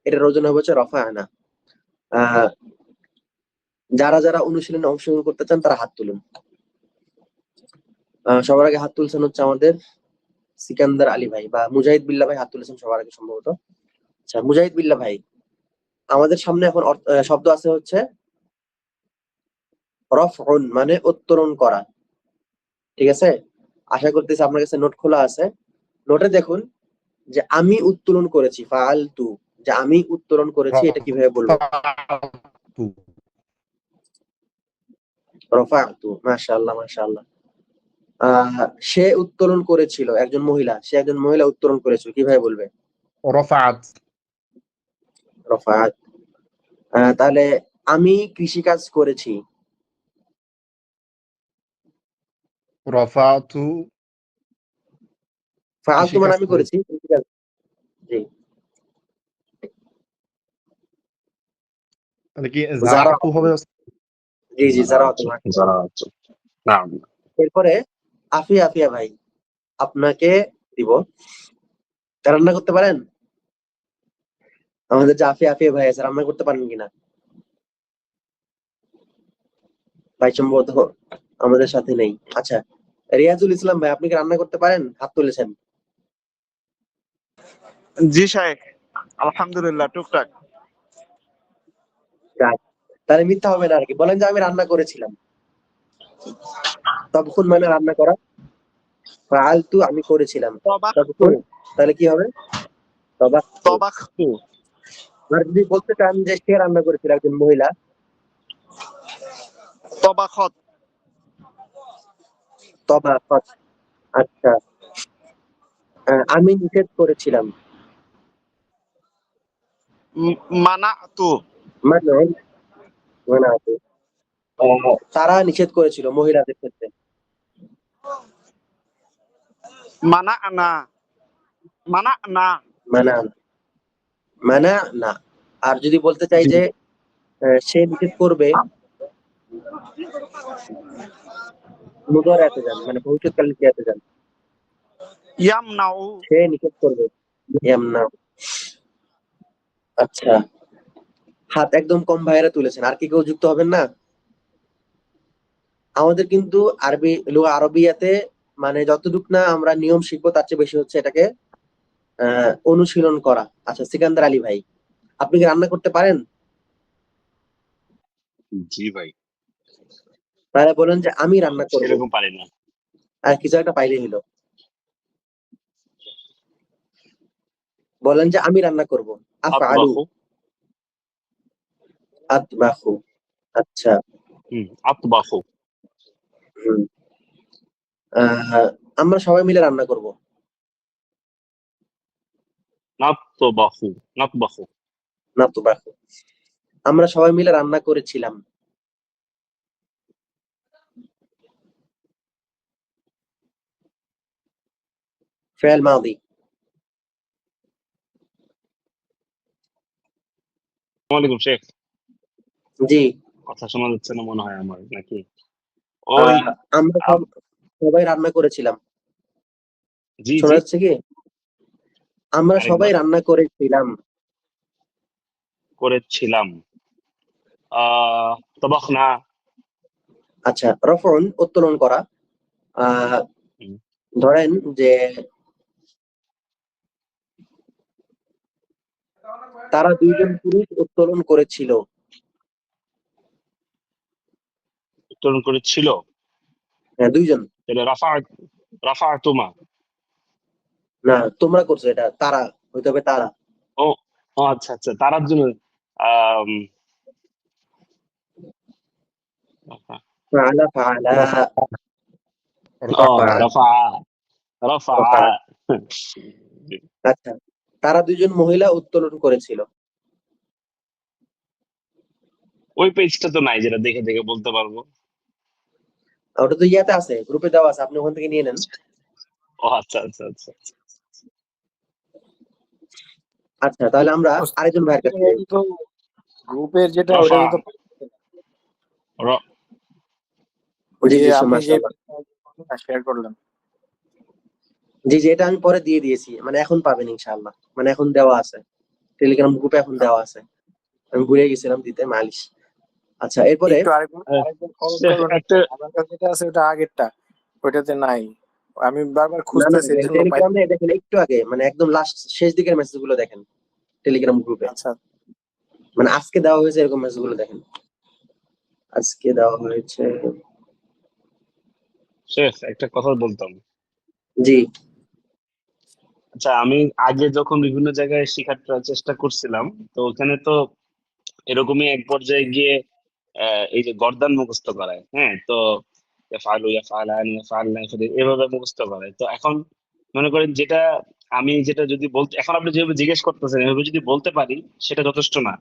এটার ওজন হবে হচ্ছে রফাআনা। যারা যারা অনুশীলনে অংশগ্রহণ করতে চান তারা হাত তুলুন। সবার আগে হাত তুলছেন হচ্ছে আমাদের সিকান্দার আলী ভাই বা মুজাহিদ বিল্লাহ ভাই, হাত তুলেছেন সবার আগে সম্ভবত। আচ্ছা, মুজাহিদ বিল্লাহ ভাই, আমাদের সামনে এখন শব্দ আছে হচ্ছে রফউন, মানে উত্তরণ করা, ঠিক আছে। আশা করতেছি আপনার কাছে নোট খোলা আছে। নোটে দেখুন যে আমি উত্তোলন করেছি, ফাআলতু, যে আমি উত্তোলন করেছি, এটা কিভাবে বলবো? রফাআতু, মাশাআল্লাহ মাশাআল্লাহ। সে উত্তোলন করেছিল, একজন মহিলা, সে একজন মহিলা উত্তোলন করেছিল, কিভাবে বলবে? রফাআত। রফাআত। তাহলে আমি কৃষিকাজ করেছি, রফাআতু। ফাআলতু মানে আমি করেছি কৃষিকাজ। জি, মানে কি যারা জারাতু হবে? জি জি যারা অথবা। জারাতু। নাম। এরপরে আফিয়া ভাই আপনাকে দিব। রান্না করতে পারেন? আমাদের যে আফিয়া ভাই আছে রান্না করতে পারেন কিনা? ভাই সম্ভবত আমাদের সাথে নেই। আচ্ছা, রিয়াজুল ইসলাম ভাই আপনি কি রান্না করতে পারেন? হাত তুলেছেন। জি শাইখ, আলহামদুলিল্লাহ টুকটাক। যাক, তাহলে মিথ্যা হবে না আর কি। বলেন যে আমি রান্না করেছিলাম। তখন মানে রান্না করা। ফাআলতু আমি করেছিলাম। তবাখতু, তখন তাহলে কি হবে? তবাখতু। তবাখতু, আর যদি বলতে চান যে সে রান্না করেছিল একজন মহিলা, তবাখত, তবাখত। আচ্ছা, আমি নিষেধ করেছিলাম। মানাতু, মানে মানে আছে। তারা নিষেধ করেছিল মহিলাদের ক্ষেত্রে। মানানা, মানানা, মানা মানা না। আর যদি বলতে চাই জি, যে সে নিষেধ করবে, মুদারাতে যান মানে ভবিষ্যৎকালীন ক্রিয়াতে যান। ইয়ামনাউ, সে নিষেধ করবে। ইয়ামনা। আচ্ছা, হাত একদম কম ভাইয়েরা তুলেছেন। আর কি কেউ যুক্ত হবেন না? আমাদের কিন্তু আরবি লুগা আরবিয়াতে মানে যতটুকু না আমরা নিয়ম শিখবো তার চেয়ে বেশি হচ্ছে এটাকে অনুশীলন করা। আচ্ছা, সিকান্দার আলী ভাই আপনি কি রান্না করতে পারেন? জি ভাই। তাহলে বলেন যে আমি রান্না করব। সেরকম পারি না। আর কিছু একটা পাইলেই হলো। বলেন যে আমি রান্না করব। আফআলু। আতবাখু। আতবাখু। আচ্ছা। আতবাখু। হুম। আমরা সবাই মিলে রান্না করব। নাতবাখু। নাতবাখু। নাতবাখু। আমরা সবাই মিলে রান্না করেছিলাম। ফেল মাদি। আসসালামু আলাইকুম শেখ। জি। কথা শোনা যাচ্ছে না মনে হয় আমার নাকি? ওই আমরা সবাই রান্না করেছিলাম। জি শোনা জি যাচ্ছে কি? আমরা সবাই আরেকবার রান্না করেছিলাম। করেছিলাম। তবাখনা। আচ্ছা, রফন উত্তোলন করা। আহ হুম, ধরেন যে তারা দুইজন পুরুষ উত্তোলন করেছিল। উত্তোলন করেছিল। হ্যাঁ, দুইজন। তাহলে রাফাতুমা। না, তোমরা করছো এটা। তারা হইতে হবে তারা। ও ও আচ্ছা আচ্ছা তারার জন্য আম, রাফা- ফাআলা ফাআলা ও রাফা রাফা রাফা রাফা। জি। আচ্ছা, তারা দুইজন মহিলা উত্তোলন করেছিল। ওই পেজটা তো নাই যেটা দেখে দেখে বলতে পারবো। ওটা তো ইয়াতে আছে, গ্রুপে দেওয়া আছে, আপনি ওখান থেকে নিয়ে নেন। ও আচ্ছা আচ্ছা আচ্ছা আচ্ছা, তাহলে আমরা আরেকজন ভাইয়ের কাছে যাই। তো গ্রুপের যেটা রাফা ওটা তো র- ওই জি যে জি আপনি যে মাশাআল্লাহ। শেয়ার করলেন। জি জি, এটা আমি পরে দিয়ে দিয়েছি, মানে এখন পাবেন ইনশাআল্লাহ, মানে এখন দেওয়া আছে, টেলিগ্রাম গ্রুপে এখন দেওয়া আছে। আমি ভুলে গেছিলাম দিতে, মালিশ। আচ্ছা, এরপরে একটু আরেকবার ফরওয়ার্ড শেখ, করবেন। একটা আমার কাছে যেটা আছে ওটা আগেরটা, ওইটাতে নাই। আমি বারবার না না, খুঁজতেছি এর জন্য পাই। টেলিগ্রামে দেখেন একটু আগে, মানে একদম লাস্ট শেষ দিকের মেসেজ গুলো দেখেন টেলিগ্রাম গ্রুপে। আচ্ছা, মানে আজকে দেওয়া হয়েছে এরকম মেসেজ গুলো দেখেন। আজকে দেওয়া হয়েছে। শেখ একটা কথা বলতাম। জি আচ্ছা আমি আগে যখন বিভিন্ন জায়গায় শেখার চেষ্টা করছিলাম, তো ওখানে তো এরকমই এক পর্যায়ে গিয়ে এই যে গর্দান মুখস্থ করায়, হ্যাঁ, তো ইয়াফআলু ইয়াফআলান ইয়াফআলনা এভাবে মুখস্থ করায়। তো এখন মনে করেন যেটা আমি যেটা যদি বলতে, এখন আপনি যেভাবে জিজ্ঞেস করতেছেন এভাবে যদি বলতে পারি সেটা যথেষ্ট না।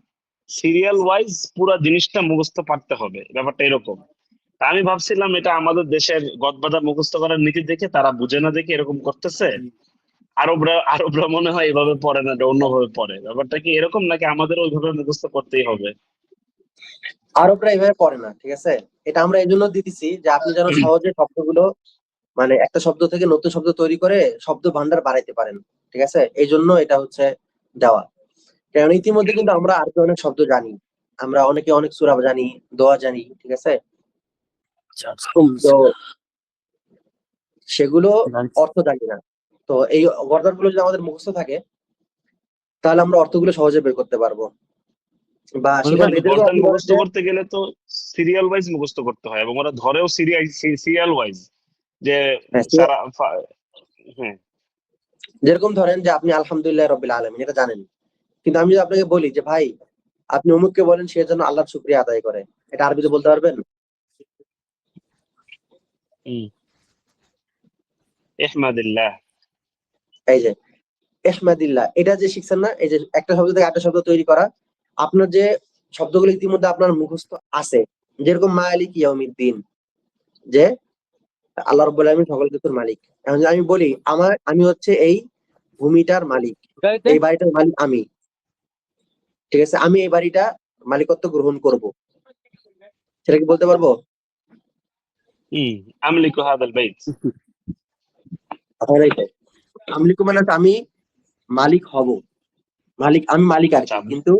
সিরিয়াল ওয়াইজ পুরো জিনিসটা মুখস্থ পারতে হবে, ব্যাপারটা এরকম। তা আমি ভাবছিলাম এটা আমাদের দেশের গদবাধা মুখস্থ করার নীতি দেখে তারা বুঝে না দেখে এরকম করতেছে। আরবরা মনে হয় এভাবে পড়ে না, এটা অন্যভাবে পড়ে। ব্যাপারটা কি এরকম নাকি আমাদের ওইভাবে মুখস্থ করতেই হবে? আরবরা এইভাবে পড়ে না, ঠিক আছে? এটা আমরা এই জন্য দিতেছি যে আপনি যেন সহজে শব্দগুলো মানে একটা শব্দ থেকে নতুন শব্দ তৈরি করে শব্দ ভান্ডার বাড়াইতে পারেন, ঠিক আছে? এই জন্য এটা হচ্ছে দেওয়া। কারণ ইতিমধ্যে কিন্তু আমরা আরবি অনেক শব্দ জানি, আমরা অনেকে অনেক সূরা জানি, দোয়া জানি, ঠিক আছে? তো সেগুলো অর্থ জানি না। তো এই গর্দানগুলো যদি আমাদের মুখস্থ থাকে তাহলে আমরা অর্থগুলো সহজে বের করতে পারবো। বা সেখান থেকে গর্দান আপনি বলেন মুখস্থ যে করতে গেলে তো সিরিয়াল ওয়াইজ মুখস্থ করতে হয় এবং ওরা ধরেও সিরিয়াল ওয়াইজ যে হ্যাঁ, সারা হ্যাঁ যেরকম ধরেন যে আপনি আলহামদুলিল্লাহ রাব্বিল আলামিন এটা জানেন, কিন্তু আমি যদি আপনাকে বলি যে ভাই আপনি অমুককে বলেন সে যেন আল্লাহর শুকরিয়া আদায় করে, এটা আরবিতে বলতে পারবেন? ইহমাদিল্লাহ। এই যে ইহমাদিল্লাহ, এটা যে শিখছেন না, এই যে একটা শব্দ থেকে আরেকটা শব্দ তৈরি করা, আপনার যে শব্দগুলো ইতিমধ্যে আপনার মুখস্থ আছে, যেরকম মালিক ইয়াউমিদ্দিন, যে আল্লাহ রাব্বুল আলামিন সকল কিছুর মালিক। এখন যদি আমি বলি আমি হচ্ছে এই ভূমিটার মালিক, এই বাড়িটার মালিক আমি, ঠিক আছে? আমি এই বাড়িটা মালিকত্ব গ্রহণ করব, সেটা কি বলতে পারবো? আমলিকু হাদাল বাইত। তাহলে এটাই আমলিকু মানে হচ্ছে আমি মালিক হব, আমি মালিক আর কি, কিন্তু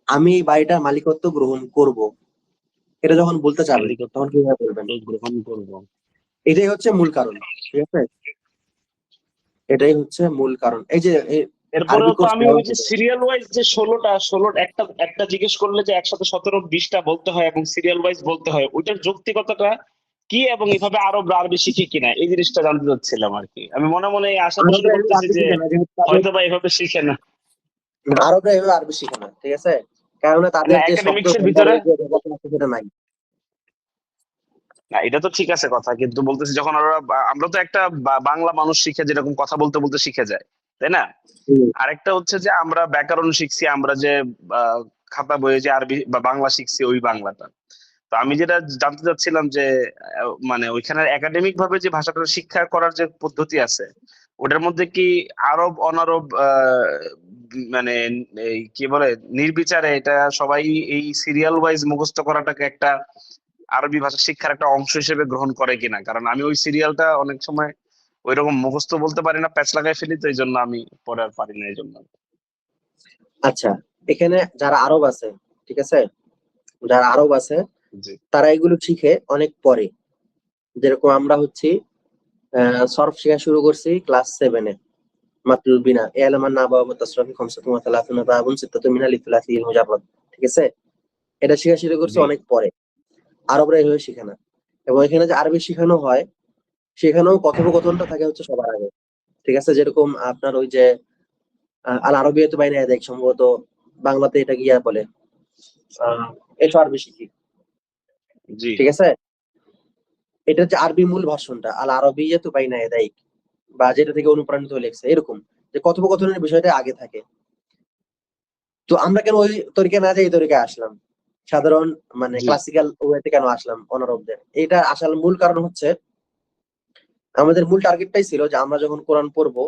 আমি এই বাড়িটার মালিকত্ব গ্রহণ করব, এটা যখন বলতে চাবেন তখন কিভাবে বলবেন? গ্রহণ করব। এটাই হচ্ছে মূল কারণ, ঠিক আছে? এটাই হচ্ছে মূল কারণ। এই যে এরপরেও তো আমি ওই যে সিরিয়াল ওয়াইজ যে 16টা একটা জিজ্ঞেস করলে যে একসাথে 17-20টা বলতে হয় এবং সিরিয়াল ওয়াইজ বলতে হয়, ওইটার যৌক্তিকতাটা কি এবং এভাবে আরবি শিখে কিনা এই জিনিসটা জানতে চাচ্ছিলাম আর কি। আমি মনে মনে এই আশা পোষণ করতেছি যে হয়তো বা এভাবে শিখে না, আরবরা এভাবে আরবি শিখে না, ঠিক আছে? কারণ তাদের যে শব্দ একাডেমিক্সের ভিতরে সেটা নাই। না, এটা তো ঠিক আছে কথা, কিন্তু বলতেছি যখন আমরা তো একটা বাংলা মানুষ শিখে যেরকম কথা বলতে বলতে শিখে যায়, তাই না? আরেকটা হচ্ছে যে আমরা ব্যাকরণ শিখছি, আমরা যে খাতা বইয়ে যে আরবি বা বাংলা শিখছি ওই বাংলাটা। তো আমি যেটা জানতে চাচ্ছিলাম যে মানে ওইখানে একাডেমিক ভাবে যে ভাষাটা শিক্ষা করার যে পদ্ধতি আছে ওটার মধ্যে কি আরব অনারব মানে এই কি বলে নির্বিচারে এটা সবাই এই সিরিয়াল ওয়াইজ মুখস্থ করাটাকে একটা আরবি ভাষা শিক্ষার একটা অংশ হিসেবে গ্রহণ করে কিনা? কারণ আমি ওই সিরিয়ালটা অনেক সময় ওইরকম মুখস্থ বলতে পারি না, প্যাচ লাগাই ফেলি, তো এই জন্য আমি পরে আর পারি না এই জন্য। আচ্ছা, এখানে যারা আরব আছে, ঠিক আছে, যারা আরব আছে তারা এগুলো শিখে অনেক পরে। যেরকম আমরা হচ্ছি সরফ শেখা শুরু করছি ক্লাস 7-এ, মাতলুল বিনা ইয়ালামান নাবা ওয়া তাসরাফি খামসাতুন ওয়া তালাতুনা বাবুন সিত্তাতুন মিনাল ইথলাসিল মুজাররাদ, ঠিক আছে? এটা শেখা শুরু করছে অনেক পরে, আরবরা এইভাবে শিখে না। এবং এখানে যে আরবি শেখানো হয় সেখানেও কথোপকথনটা থাকে হচ্ছে সবার আগে, ঠিক আছে? যেরকম আপনার ওই যে আল আরবিয়াতু বাইনা ইয়াদাইক, সম্ভবত বাংলাতে এটা গিয়া বলে এসো আরবি শিখি, ঠিক আছে? এটা হচ্ছে আরবি মূল ভাষণটা, আল আরবিয়াতু বাইনা ইয়াদাইক, বা যেটা থেকে অনুপ্রাণিত হয়ে লেখছে, এরকম যে কথোপকথনের বিষয়টা আগে থাকে। তো আমরা কেন ওই তরিকা না যাই এই তরিকায় আসলাম, সাধারণ মানে ক্লাসিক্যাল ওয়েতে কেন আসলাম অনারবদের? এটা আসল মূল কারণ হচ্ছে আমাদের মূল টার্গেটটাই ছিল যে আমরা যখন কোরআন পড়বো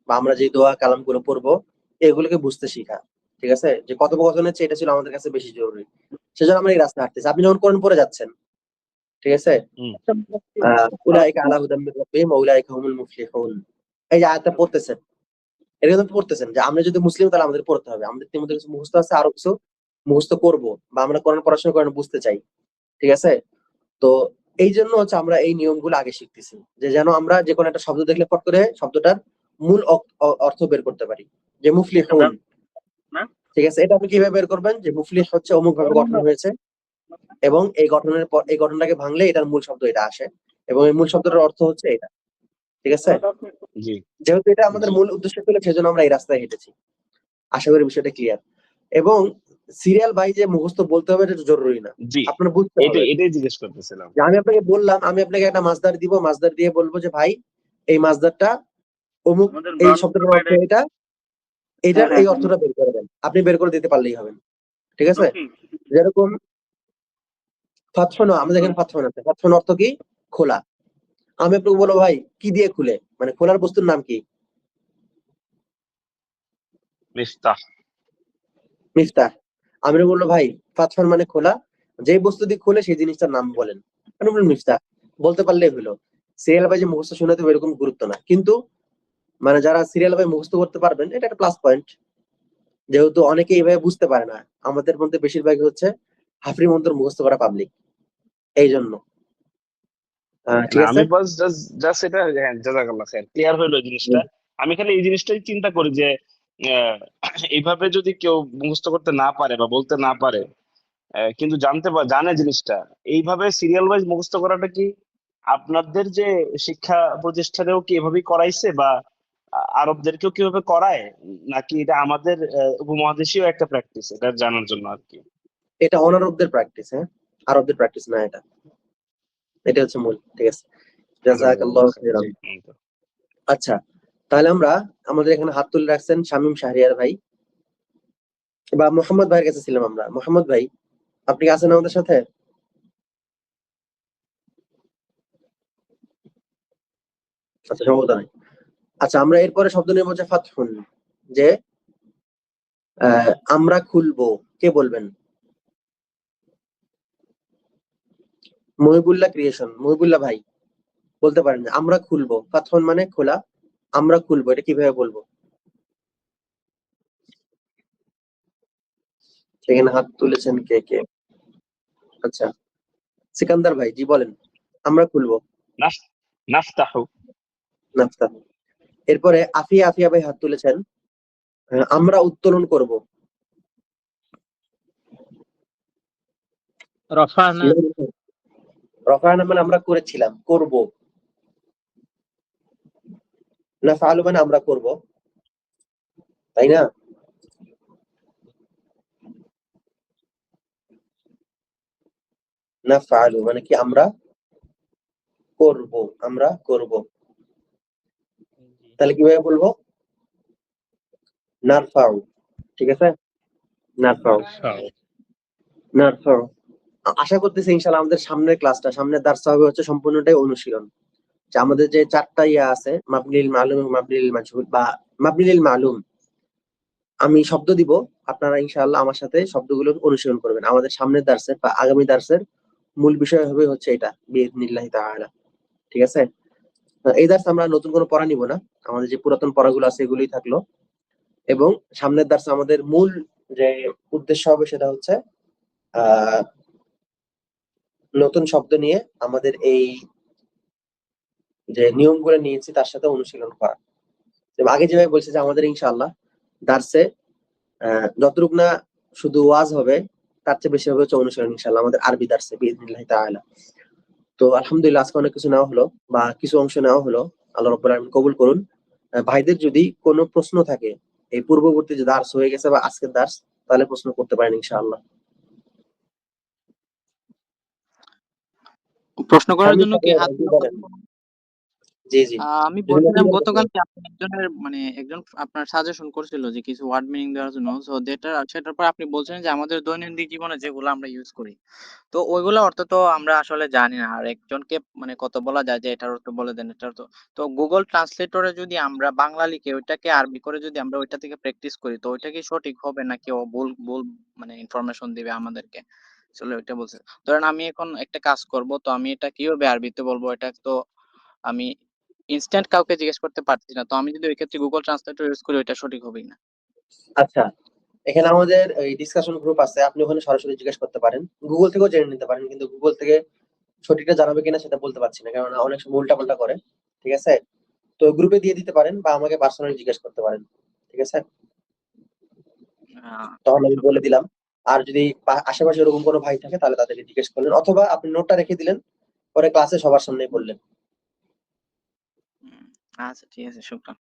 বা আমরা যে দোয়া কালাম গুলো পড়বো এগুলোকে বুঝতে শিখা, ঠিক আছে? যে কথোপকথনের চেয়ে এটা ছিল আমাদের কাছে বেশি জরুরি, সেজন্য আমরা এই রাস্তা হাঁটতেছি। আপনি যখন কোরআন পড়ে যাচ্ছেন, ঠিক আছে, উলাইকা আলা হুদাম মির রাব্বিহিম ওয়া উলাইকা হুমুল মুফলিহুন, এই যে আয়াতটা পড়তেছেন, এটা কিন্তু পড়তেছেন যে আমরা যদি মুসলিম তাহলে আমাদের পড়তে হবে, আমাদের ইতিমধ্যে কিছু মুখস্থ আছে, আরো কিছু মুখস্থ করবো, বা আমরা কোরআন পড়াশোনা করে বুঝতে চাই, ঠিক আছে? তো এই জন্য হচ্ছে আমরা এই নিয়মগুলো আগে শিখতেছি, যে যেন আমরা যে কোনো একটা শব্দ দেখলে ফট করে শব্দটার মূল অর্থ বের করতে পারি। যে মুফলিহুন, ঠিক আছে, এটা আপনি কিভাবে বের করবেন? যে মুফলিহ হচ্ছে অমুক ভাবে গঠন হয়েছে এবং এই গঠনের পর এই গঠনটাকে ভাঙলে এটার মূল শব্দ এটা আসে এবং এই মূল শব্দটার অর্থ হচ্ছে এটা, ঠিক আছে? যেহেতু এটা আমাদের মূল উদ্দেশ্য ছিল সেজন্য আমরা এই রাস্তায় হেঁটেছি। আশা করি বিষয়টা ক্লিয়ার। এবং সিরিয়াল বাই যে মুখস্থ বলতে হবে এটা জরুরি না, আপনার বুঝতে হবে। এটাই জিজ্ঞেস করতেছিলাম। আমি আপনাকে বললাম, আমি আপনাকে একটা মাসদার দিব, মাসদার দিয়ে বলবো যে ভাই এই মাসদারটা অমুক, এই শব্দটার অর্থ এটা, এটার এই অর্থটা বের করে দেন, আপনি বের করে দিতে পারলেই হবেন, ঠিক আছে? যেরকম ফাতহুন, আমাদের এখানে ফাতহুন আছে, ফাতহুন অর্থ কি? খোলা। আমি আপনাকে বলবো ভাই কি দিয়ে খুলে, মানে খোলার বস্তুর নাম কি? মিফতাহ। মিফতাহ। আমির বললো ভাই ফাতহান মানে খোলা, যে বস্তু দিয়ে খোলে সেই জিনিসটার নাম বলেন। আমি বললাম মিফতাহ, বলতে পারলেই হলো। সিরিয়াল বাই যে মুখস্থ শোনাতে হবে এরকম গুরুত্ব না, কিন্তু মানে যারা সিরিয়াল বাই মুখস্থ করতে পারবেন এটা একটা প্লাস পয়েন্ট, যেহেতু অনেকে এইভাবে বুঝতে পারে না। আমাদের মধ্যে বেশিরভাগই হচ্ছে হাফরি মন্তর মুখস্থ করা পাবলিক, এই জন্য। ঠিক না আছে। আমি বাস জাস্ট এটা, হ্যাঁ জাযাকাল্লাহ খাইর, ক্লিয়ার হইলো এই জিনিসটা। আমি খালি এই জিনিসটাই চিন্তা করি যে আহ, এইভাবে যদি কেউ মুখস্থ করতে না পারে বা বলতে না পারে, কিন্তু জানে জিনিসটা, এইভাবে সিরিয়াল ওয়াইজ মুখস্থ করাটা কি আপনাদের যে শিক্ষা প্রতিষ্ঠানেও কি এভাবেই করাইছে, বা আরবদেরকেও কিভাবে করায়, নাকি এটা আমাদের উপমহাদেশীয় একটা প্র্যাকটিস, এটা জানার জন্য আর কি। এটা অনারবদের প্র্যাকটিস, হ্যাঁ, আরবদের প্র্যাকটিস না এটা। এটা হচ্ছে মূল। ঠিক আছে, জাযাকাল্লাহু খাইরান। আচ্ছা, তাহলে আমরা আমাদের এখানে হাত তুলে রাখছেন শামীম শাহরিয়ার ভাই, বা মোহাম্মদ ভাইয়ের কাছে ছিলাম আমরা। মোহাম্মদ ভাই, আপনি কি আছেন আমাদের সাথে? আচ্ছা, সম্ভবত নাই। আচ্ছা, আমরা এরপরে শব্দ নেব যে ফাতহুন, যে আমরা খুলবো। কে বলবেন? মহিবুল্লাহ ক্রিয়েশন, মহিবুল্লাহ ভাই বলতে পারেন যে আমরা খুলবো, ফাতহুন মানে খোলা, আমরা খুলবো, এটা কিভাবে বলবো? সেখানে হাত তুলেছেন কে কে? আচ্ছা, সিকান্দার ভাই, জি বলেন। আমরা খুলবো, নাফতাহু। নাফতাহ। এরপরে আফিয়া আফিয়া ভাই হাত তুলেছেন, আমরা উত্তোলন করব। রফানা। রফানা মানে আমরা করেছিলাম, করব। নাফআলু মানে আমরা করব, তাই না? নাফআলু মানে কি? আমরা করব, আমরা করব। তাহলে কিভাবে বলবো? নারফাউ। ঠিক আছে, নারফাউ, নারফাউ। আশা করতেছি ইনশাআল্লাহ আমাদের সামনের ক্লাসটা, সামনের দার্সটা হবে হচ্ছে সম্পূর্ণটাই অনুশীলন। যে আমাদের যে চারটা ইয়া আছে, মাবনিল মালুম, মাবনিল মাজহুল বা মাবনিল মালুম, আমি শব্দ দিব, আপনারা ইনশাআল্লাহ আমার সাথে শব্দগুলো অনুশীলন করবেন। আমাদের সামনের দার্সের বা আগামী দার্সের মূল বিষয় হবে হচ্ছে এটা, বিইذনিল্লাহি তাআলা। ঠিক আছে, এই দার্স আমরা নতুন কোনো পড়া নিব না, আমাদের যে পুরাতন পড়াগুলো আছে এগুলোই থাকলো। এবং সামনের দার্সে আমাদের মূল যে উদ্দেশ্য হবে সেটা হচ্ছে নতুন শব্দ নিয়ে আমাদের এই যে নিয়মগুলো নিয়েছি তার সাথে অনুশীলন করা। আগে যেভাবে বলছি যে আমাদের ইনশাআল্লাহ দার্সে যতটুকু না শুধু ওয়াজ হবে, তার চেয়ে বেশি হবে হচ্ছে অনুশীলন ইনশাআল্লাহ আমাদের আরবি দার্সে বিইذনিল্লাহি তাআলা। তো আলহামদুলিল্লাহ আজকে অনেক কিছু নেওয়া হলো, বা কিছু অংশ নেওয়া হলো। আল্লাহ রাব্বুল আলামিন কবুল করুন। ভাইদের যদি কোনো প্রশ্ন থাকে এই পূর্ববর্তী যে দার্স হয়ে গেছে বা আজকের দার্স, তাহলে প্রশ্ন করতে পারেন ইনশাআল্লাহ। প্রশ্ন করার জন্য কি হাত তোলা বলেন। জি জি, আমি বলছিলাম গতকালকে আপনি একজন আপনার সাজেশন করছিল যে কিছু ওয়ার্ড মিনিং দেওয়ার জন্য, সো সেটার পর আপনি বলছেন যে আমাদের দৈনন্দিন জীবনে যেগুলো আমরা ইউজ করি, তো ওইগুলো অর্থ তো আমরা আসলে জানি না, আর একজনকে কত বলা যায় যে এটার অর্থ বলে দেন, এটার তো তো গুগল ট্রান্সলেটরে যদি আমরা বাংলা লিখে ওইটাকে আরবি করে যদি আমরা ওইটা থেকে প্র্যাকটিস করি, তো ওইটা কি সঠিক হবে নাকি ও ভুল ভুল ইনফরমেশন দিবে আমাদেরকে? আসলে ওইটা বলছে। ধরেন আমি এখন একটা কাজ করব, তো আমি এটা কিভাবে আরবিতে বলবো, এটা তো আমি ইনস্ট্যান্ট কাউকে জিজ্ঞেস করতে পারছি না, তো আমি যদি ওই ক্ষেত্রে গুগল ট্রান্সলেটর ইউজ করি ওইটা সঠিক হবে না? আচ্ছা, এখানে আমাদের এই ডিসকাশন গ্রুপ আছে, আপনি ওখানে সরাসরি জিজ্ঞেস করতে পারেন, গুগল থেকেও জেনে নিতে পারেন। কিন্তু গুগল থেকে সঠিকটা জানাবে কিনা সেটা বলতে পারছি না, কারণ অনেক সময় উল্টাপাল্টা করে। ঠিক আছে, তো গ্রুপে দিয়ে দিতে পারেন বা আমাকে পার্সোনালি জিজ্ঞেস করতে পারেন। ঠিক আছে, তখন আমি বলে দিলাম। আর যদি আশেপাশে এরকম কোনো ভাই থাকে তাহলে তাদেরকে জিজ্ঞেস করলেন, অথবা আপনি নোটটা রেখে দিলেন, পরে ক্লাসে সবার সামনেই বললেন। আচ্ছা, ঠিক আছে, শুকরান।